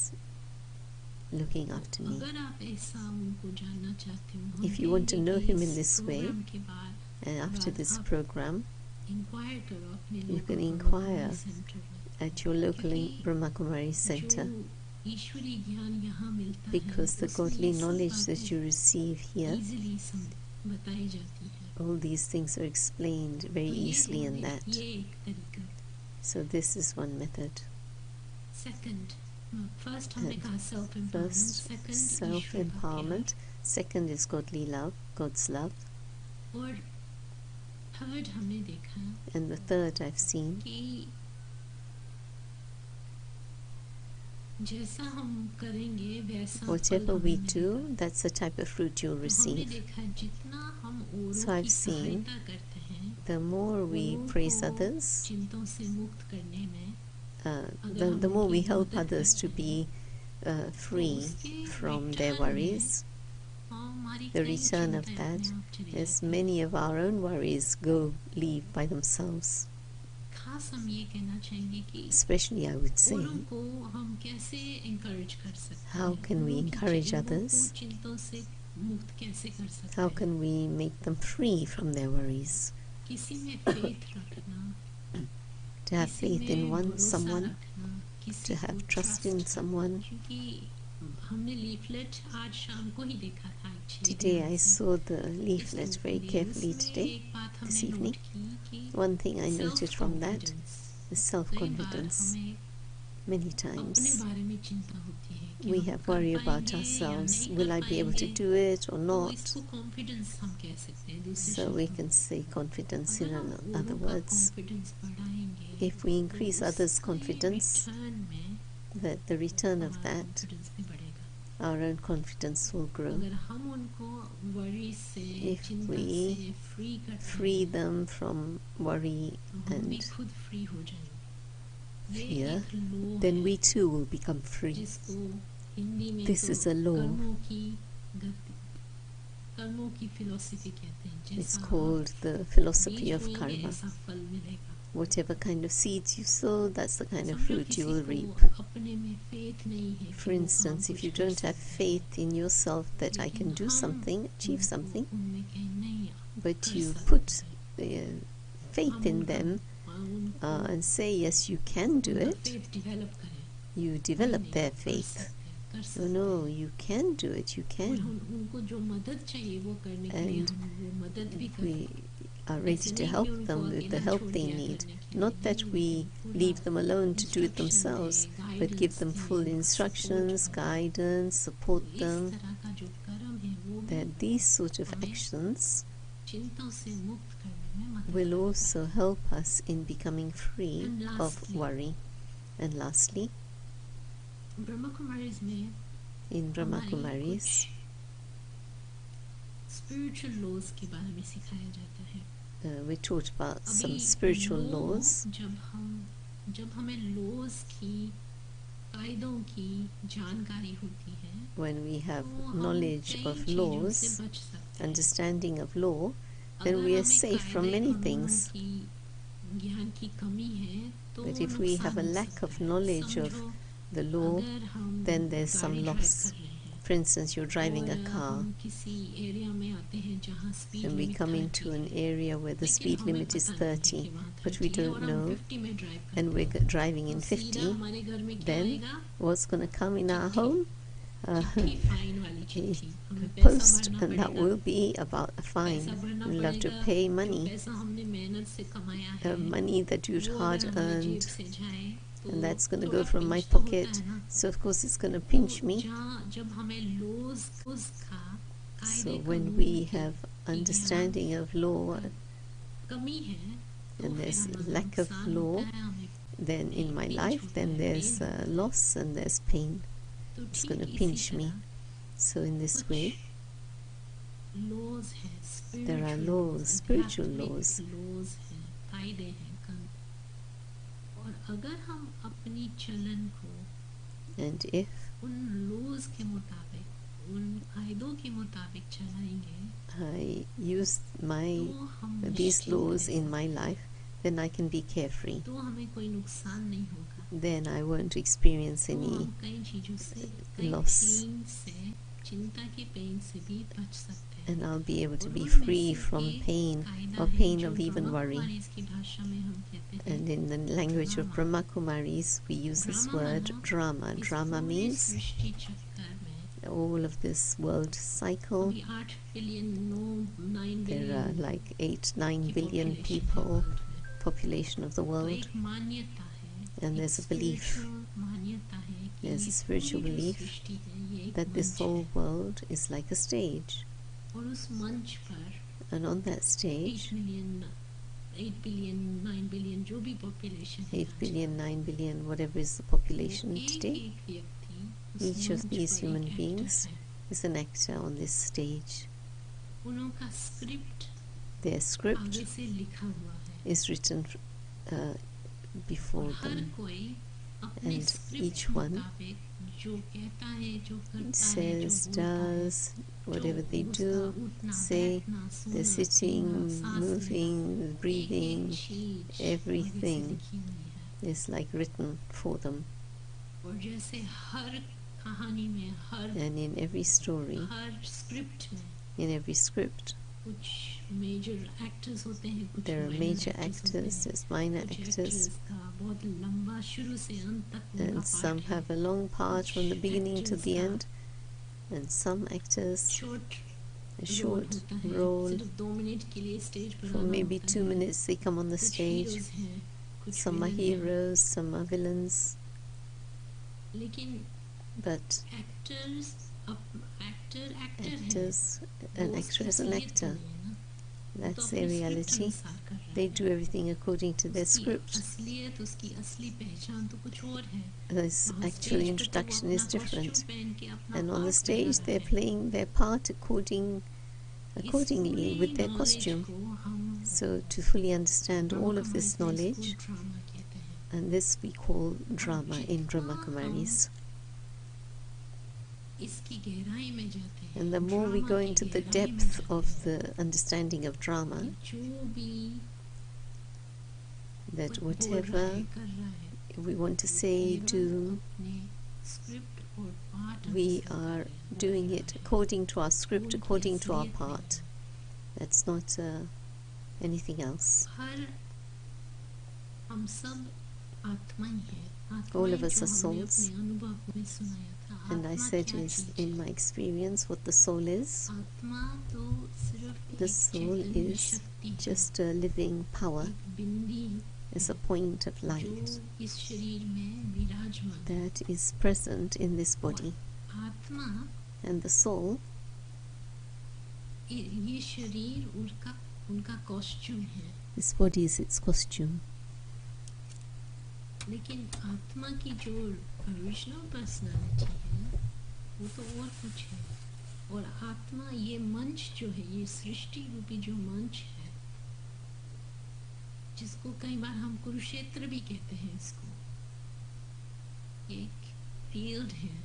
looking after me. अगर आप ऐसा उनको जानना चाहते हो, हम If you want to कहेंगे know कि Him in इस this way, प्रोग्राम के बाद and after this आप program, इंक्वायर करो अपने you can local inquire Brahmakumari centre में, at your local क्योंकि Brahma Kumari center, जो ईश्वरी ज्ञान यहाँ मिलता because the है, उसमें godly ये सब knowledge that बातें you receive here, easily बताई जाती है। all these things are explained very तो easily in that. ये एक तरीका। So this is one method. Second, first हमने And कहा self empowerment, First, second self-empowerment. Second is godly love, God's love. और थर्ड हमने देखा And the third I've seen, कि जैसा हम करेंगे वैसा whatever फल we हमें do, मिलेगा। that's the type of fruit you'll तो हमने receive. देखा जितना हम So औरों I've की seen, सहायता करते हैं, the more we औरों praise को others, चिंताओं से मुक्त करने में, the more we help others to be free from their worries, हमारी the कई return of चिंताएं that अपने आप चली is जाती हैं। many of our own worries go leave by themselves. खास हम ये कहना चाहेंगे कि Especially, I would say, औरों को हम कैसे encourage कर सकते how हैं, can we औरों की encourage औरों को others? चिंताओं से मुक्त कैसे कर सकते How हैं। can we make them free from their worries? किसी में faith रखना, To have किसी faith in में one भरोसा someone, रखना, किसी to को have trust in करना। someone. क्योंकि हमने लीफलेट आज शाम को ही देखा था actually Today ध्यान I से। saw the leaflet very carefully उसमें today, एक बात this हमने evening. नोट की कि One thing I noted from that self-confidence, is कई बार self-confidence. हमें Many अपने times बारे में चिंता होती है कि we हम have कर worry about पाएंगे या ourselves. नहीं Will कर I be able to पाएंगे, do it or तो not? इसको कॉन्फिडेंस हम कह सकते हैं दूसरे So we शब्दों can में। say confidence अगर in हम other औरों का words. कॉन्फिडेंस बढ़ाएंगे If we increase तो others' उसके confidence, रिटर्न में that the return of हमारा that, कॉन्फिडेंस भी बढ़ेगा। our own confidence will grow. अगर हम उनको वरी से If चिंता we से फ्री करते free हैं them from worry तो हम भी and खुद फ्री हो जाएंगे। ये fear, एक लो then है we too will become free. जिसको हिंदी में This तो is a law. कर्मों की गति, कर्मों की फिलॉसफी कहते हैं। It's जैसा called आप the philosophy बीज of बोएंगे karma. ऐसा फल मिलेगा। Whatever kind of seeds you sow, that's the kind of समझो fruit you किसी will को reap. अपने में फेथ नहीं है For कि वो काम instance, if कुछ you कर don't have सकते हैं, faith in yourself that I लेकिन can do हम something, achieve उनको something, उनमें कहीं नहीं but कर you सकते put हैं। faith हम in उनका them उनको and say, yes, you can do उनका it, फेथ डेवलप करें। you नहीं, develop नहीं, their आप कर faith. सकते हैं, कर No, सकते no, हैं। you can do it, you और can. उनको जो मदद चाहिए वो करने के लिए And हम वो मदद भी करें। we are ready ऐसे to नहीं कि help उनको them with the अकेला help छोड़ they दिया need. करने के लिए, Not that नहीं, we लेकिन leave them पूरा alone to do it instruction themselves, दें, but give them guidance full दें, उनका instructions, सपोर्ट करें। guidance, support तो इस them, तरह का जो कर्म है वो भी that these sort of हमें actions चिंता से मुक्त करने में मदद will करता also help us in becoming free And of lastly, worry. And lastly, है। ब्रह्मा कुमारीज में in Brahma हमारी Kumaris, कुछ स्पिरिचुअल लॉज के बारे में सिखाया जाता है। we taught about some अभी spiritual law, laws. जब हमें लॉज की कायदों की जानकारी होती है When we have तो हम knowledge कई of चीजों laws, से बच सकते हैं। understanding of law, then अगर we are हमें safe from कायदे many कानूनों things. की ज्ञान की कमी है तो But if we have नुकसान a हो lack सकता of है। knowledge of समझो the law, अगर हम then there's some गाड़ी ड्राइव loss. कर रहे हैं For instance, you're driving और a car हम किसी एरिया में आते हैं जहाँ speed and we limit come 30 into an है, area where the लेकिन speed हमें limit is पता नहीं है 30, कि वहाँ but we 30 है don't और हम know, 50 में ड्राइव and करते we're हैं driving तो in सीधा 50, हमारे घर में क्या then आएगा? what's going to come in our चिट्ठी। home? चिट्ठी, फाइन वाली A चिट्ठी। हमें पैसा post, भरना and that पड़ेगा। will be about a fine. पैसा भरना We'll have to पड़ेगा। pay जो money, पैसा हमने मेहनत से कमाया है money that you'd वो hard अगर हमारे जेब earned, से जाए तो and that's going to थोड़ा go from my पिंच तो होता pocket. है ना। So of course it's going to तो pinch me. जब हमें लॉज का So कायदे when कानून we के have ज्ञान understanding of law का कमी है तो and फिर there's हमारा lack of नुकसान law, होता है, हमें then in my pinch life, होता then है, there's pain होता है। loss and there's pain. तो It's ठीक going to इसी pinch me. तरह So in this कुछ way, laws हैं, there are spiritual laws, spiritual laws. laws हैं, कायदे हैं और अगर हम अपनी चलन को And if उन laws के मुताबिक, उन कायदों के मुताबिक चलाएंगे I use तो हम these निश्चिंत laws रह in my life, then I can be carefree. तो हमें कोई नुकसान नहीं होगा। Then I won't experience तो any हम कई चीजों से, कई loss, पेन से, चिंता के पेन से भी बच सकते हैं। and I'll be able to और be उनमें free से from एक pain कायदा or है pain जो of even ब्रह्मा worry. कुमारी इसकी भाषा में हम कहते हैं And in the language of drama। Brahma Kumaris, we use this Drama word माना drama. इस Drama पूरे means सृष्टि चक्कर में all of this world cycle. अभी 8 billion 9 There are billion like 8-9 की billion population है people, world में। population of the तो world. एक मान्यता है, And एक there's a belief, spiritual मान्यता है कि there's ये a spiritual पूरी जो belief सृष्टि है ये एक that this मंच whole है world is like a stage. और उस मंच पर And on that 8 stage, million 8 billion 9 billion जो भी पॉपुलेशन है 8 billion, आजकल, 9 billion, whatever is the वो population एक today, एक व्यक्ति उस each of मंच these पर human एक beings एक्टर है। is an actor on this stage. उनका स्क्रिप्ट Their script आगे से लिखा हुआ है is written और before हर them, कोई अपने and स्क्रिप्ट each one मुताबिक जो कहता है, जो करता है, जो says, बोलता है, does, whatever जो they उसका do, उठना, say, बैठना, they're सोना, sitting, पीना, सांस moving, लेना, एक breathing, चीज आगे से everything लिखी हुई है। is like written for them. और जैसे हर कहानी में, And in every story, her script में in every script, कुछ मेजर एक्टर्स होते हैं, कुछ there are minor major actors होते actors, हैं। there's minor कुछ actors, actors का बहुत लंबा शुरू से अंत तक उनका and some पार्ट है। have a long part from the beginning to actors the का end, and some actors short a role short होता है, role, सिर्फ 2 मिनट के लिए स्टेज पर for आना maybe होता 2 है। minutes they come on the कुछ stage. heroes हैं, कुछ Some are villain हैं। heroes, some are villains. लेकिन But एक्टर्स एक्टर एक्टर है, actors, an वो actor उसकी is an असलियत तो actor. नहीं है ना, वो तो That's अपनी their स्क्रिप्ट reality. अनुसार कर रहा They है। do everything according to their उसकी script. असलियत, उसकी असली पहचान तो कुछ और है। This वहाँ actual स्टेज पे तो वो introduction अपना is कॉस्ट्यूम different. पहन के अपना And on the पार्ट बजा stage, रहा they're है। playing their part इस accordingly पूरी with their नॉलेज costume. को हम So, to fully understand Brahma all of Kumari this में इसको knowledge, ड्रामा कहते हैं। and this we call और drama in जितना Brahma हम Kumaris. इसकी गहराई में जाते हैं, And the more we drama go की into the गहराई में depth जाते of हैं, the understanding of drama, कि जो भी that बोल रहा है, whatever कर रहा है, we want to वो say, केवल do, अपने स्क्रिप्ट और पार्ट we अनुसार are कर doing रहा it है। according to our वो script, उनकी according to our असलियत नहीं part. है। That's not anything else. हर हम सब आत्मा ही है। All आत्माएं of us जो are हमने अपने souls. अनुभव में सुनाया था, And I आत्मा said क्या is चीज in my है? experience what the soul is. आत्मा तो सिर्फ The एक soul चैतन्य is शक्ति है, just a living power, एक बिंदी is a है, point of जो light इस शरीर में विराजमान है। that is present in this और body. आत्मा, And the soul, ये शरीर उनका उनका कॉस्ट्यूम है। this body is its costume. लेकिन आत्मा की जो ओरिजिनल पर्सनालिटी है, वो तो और कुछ है। और आत्मा, ये मंच जो है, ये सृष्टि रूपी जो मंच है, जिसको कई बार हम कुरुक्षेत्र भी कहते हैं, इसको एक फील्ड है,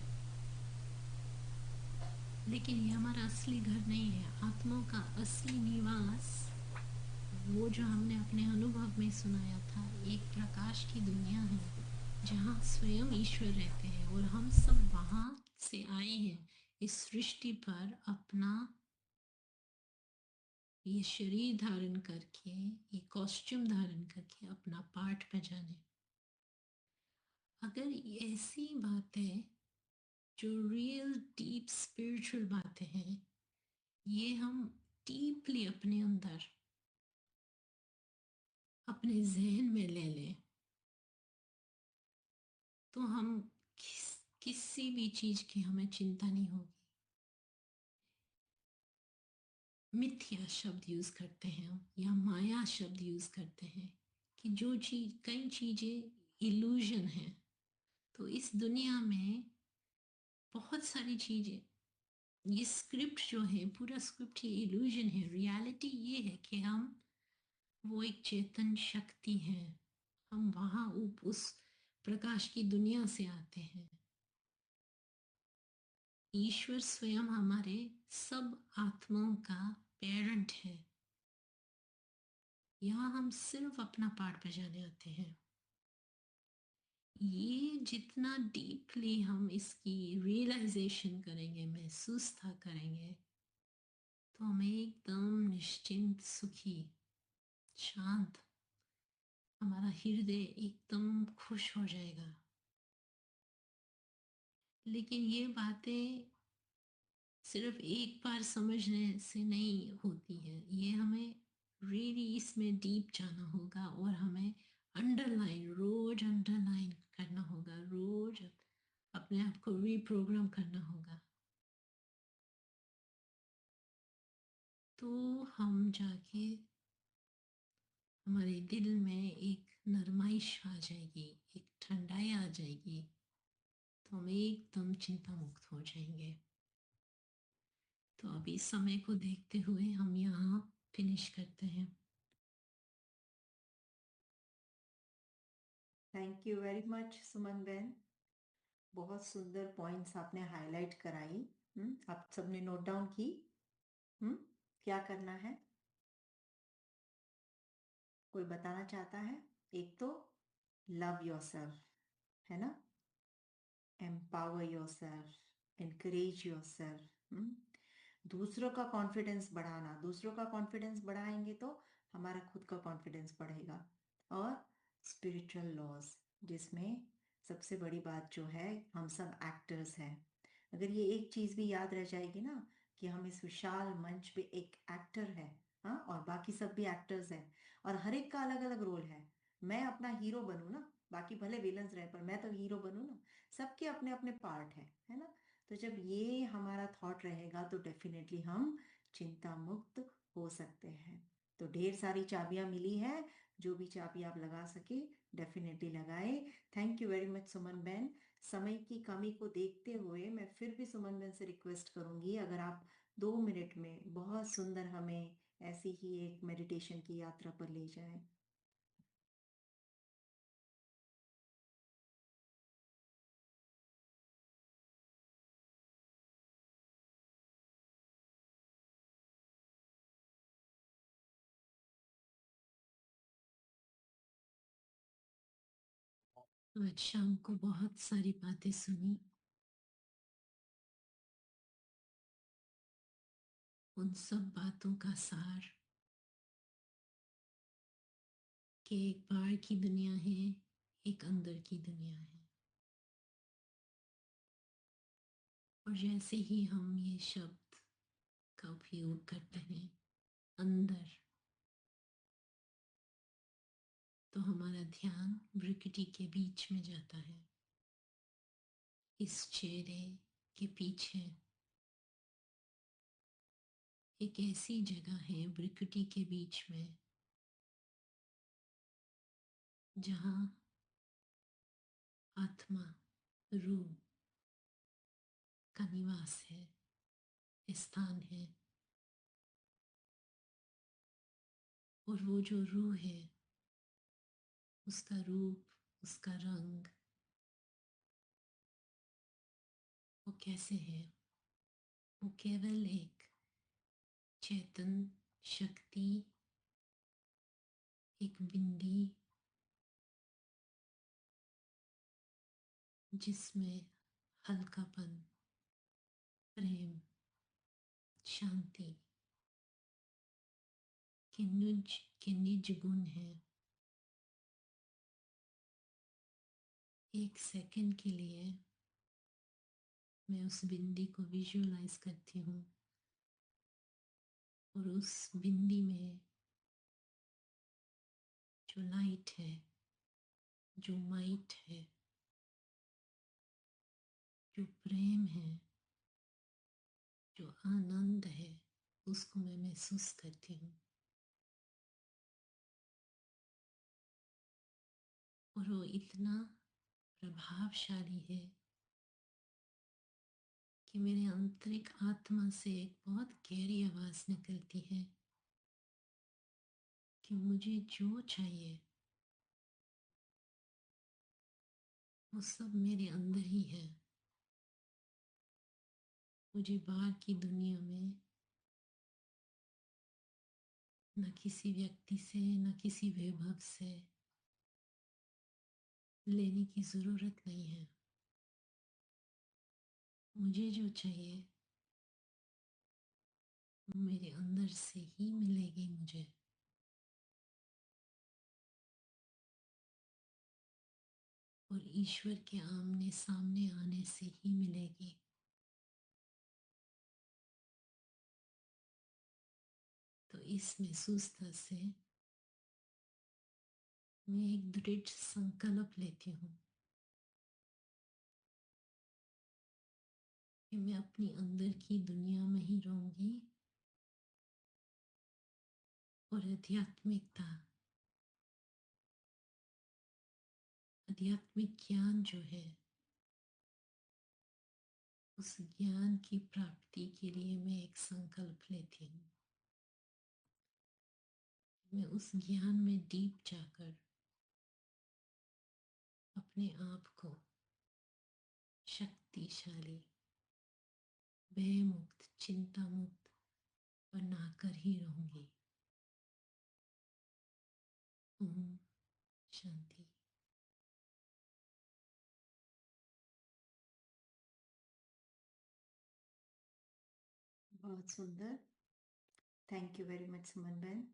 लेकिन ये हमारा असली घर नहीं है। आत्माओं का असली निवास, वो जो हमने अपने अनुभव में सुनाया था, एक प्रकाश की दुनिया है जहाँ स्वयं ईश्वर रहते हैं, और हम सब वहाँ से आए हैं इस सृष्टि पर अपना ये शरीर धारण करके, ये कॉस्ट्यूम धारण करके अपना पार्ट बजाने। अगर ऐसी बातें जो रियल डीप स्पिरिचुअल बातें हैं, ये हम डीपली अपने अंदर अपने जहन में ले लें, तो हम किसी भी चीज की हमें चिंता नहीं होगी। मिथ्या शब्द यूज करते हैं हम, या माया शब्द यूज करते हैं, कि जो चीज, कई चीजें इल्यूजन है। तो इस दुनिया में बहुत सारी चीजें, ये स्क्रिप्ट जो है, पूरा स्क्रिप्ट ये इल्यूजन है। रियलिटी ये है कि हम वो एक चेतन शक्ति है, हम वहाँ उस प्रकाश की दुनिया से आते हैं। ईश्वर स्वयं हमारे सब आत्माओं का पेरेंट है। यहाँ हम सिर्फ अपना पार्ट बजाने आते हैं। ये जितना डीपली हम इसकी रियलाइजेशन करेंगे, महसूस था करेंगे, तो हमें एकदम निश्चिंत, सुखी, शांत, हमारा हृदय एकदम खुश हो जाएगा। लेकिन ये बातें सिर्फ एक बार समझने से नहीं होती है, ये हमें रियली इसमें डीप जाना होगा, और हमें रोज अंडरलाइन करना होगा, रोज अपने आप को रीप्रोग्राम करना होगा। तो हम जाके हमारे दिल में एक नरमाइश आ जाएगी, एक ठंडाई आ जाएगी, तो हम एकदम चिंता मुक्त हो जाएंगे। तो अभी समय को देखते हुए हम यहाँ फिनिश करते हैं। Thank you very much Suman Ben, बहुत सुंदर पॉइंट्स आपने हाईलाइट कराई। आप सबने नोट डाउन की? क्या करना है? कोई बताना चाहता है? एक तो लव योरसेल्फ, है ना, एम्पावर योरसेल्फ, एनकरेज योरसेल्फ। दूसरों का कॉन्फिडेंस बढ़ाना, दूसरों का कॉन्फिडेंस बढ़ाएंगे तो हमारा खुद का कॉन्फिडेंस बढ़ेगा। और स्पिरिचुअल लॉज, जिसमें सबसे बड़ी बात जो है, हम सब एक्टर्स हैं। अगर ये एक चीज भी याद रह जाएगी ना, कि हम इस विशाल मंच पे एक एक्टर है, हाँ, और बाकी सब भी एक्टर्स हैं, और हर एक का अलग अलग रोल है। मैं अपना हीरो बनूं ना, बाकी भले विलन्स रहे, पर मैं तो हीरो बनूं ना। सबके अपने अपने पार्ट हैं, है ना। तो जब ये हमारा थॉट रहेगा तो डेफिनेटली हम चिंता मुक्त हो सकते हैं। तो ढेर सारी चाबियां मिली हैं, जो भी चाबी आप लगा सके डेफिनेटली लगाए। थैंक यू वेरी मच सुमन बहन। समय की कमी को देखते हुए मैं फिर भी सुमन बहन से रिक्वेस्ट करूंगी, अगर आप 2 मिनट में बहुत सुंदर हमें ऐसी ही एक मेडिटेशन की यात्रा पर ले जाएं। तो आज शाम को बहुत सारी बातें सुनी, उन सब बातों का सार कि एक बाहर की दुनिया है, एक अंदर की दुनिया है। और जैसे ही हम ये शब्द का उपयोग करते हैं, अंदर, तो हमारा ध्यान प्रकृति के बीच में जाता है। इस चेहरे के पीछे एक ऐसी जगह है प्रकृति के बीच में, जहाँ आत्मा, रूह का निवास है, स्थान है। और वो जो रूह है, उसका रूप, उसका रंग, वो कैसे है? वो केवल एक चेतन शक्ति, एक बिंदी, जिसमें हल्कापन, प्रेम, शांति के निज गुण है। एक सेकंड के लिए मैं उस बिंदी को विजुअलाइज करती हूँ, और उस बिंदी में जो लाइट है, जो माइट है, जो प्रेम है, जो आनंद है, उसको मैं महसूस करती हूँ। और वो इतना प्रभावशाली है कि मेरे आंतरिक आत्मा से एक बहुत गहरी आवाज निकलती है कि मुझे जो चाहिए वो सब मेरे अंदर ही है। मुझे बाहर की दुनिया में न किसी व्यक्ति से, न किसी वैभव से लेने की जरूरत नहीं है। मुझे जो चाहिए वो मेरे अंदर से ही मिलेगी मुझे। और ईश्वर के आमने सामने आने से ही मिलेगी। तो इस महसूसता से मैं एक दृढ़ संकल्प लेती हूँ कि मैं अपनी अंदर की दुनिया में ही रहूंगी, और आध्यात्मिक ज्ञान जो है, उस ज्ञान की प्राप्ति के लिए मैं एक संकल्प लेती हूँ। मैं उस ज्ञान में डीप जाकर अपने आप को शक्तिशाली, भय मुक्त, चिंता मुक्त बनाकर ही रहूंगी। ओम शांति। बहुत सुंदर। थैंक यू वेरी मच सुमन बहन।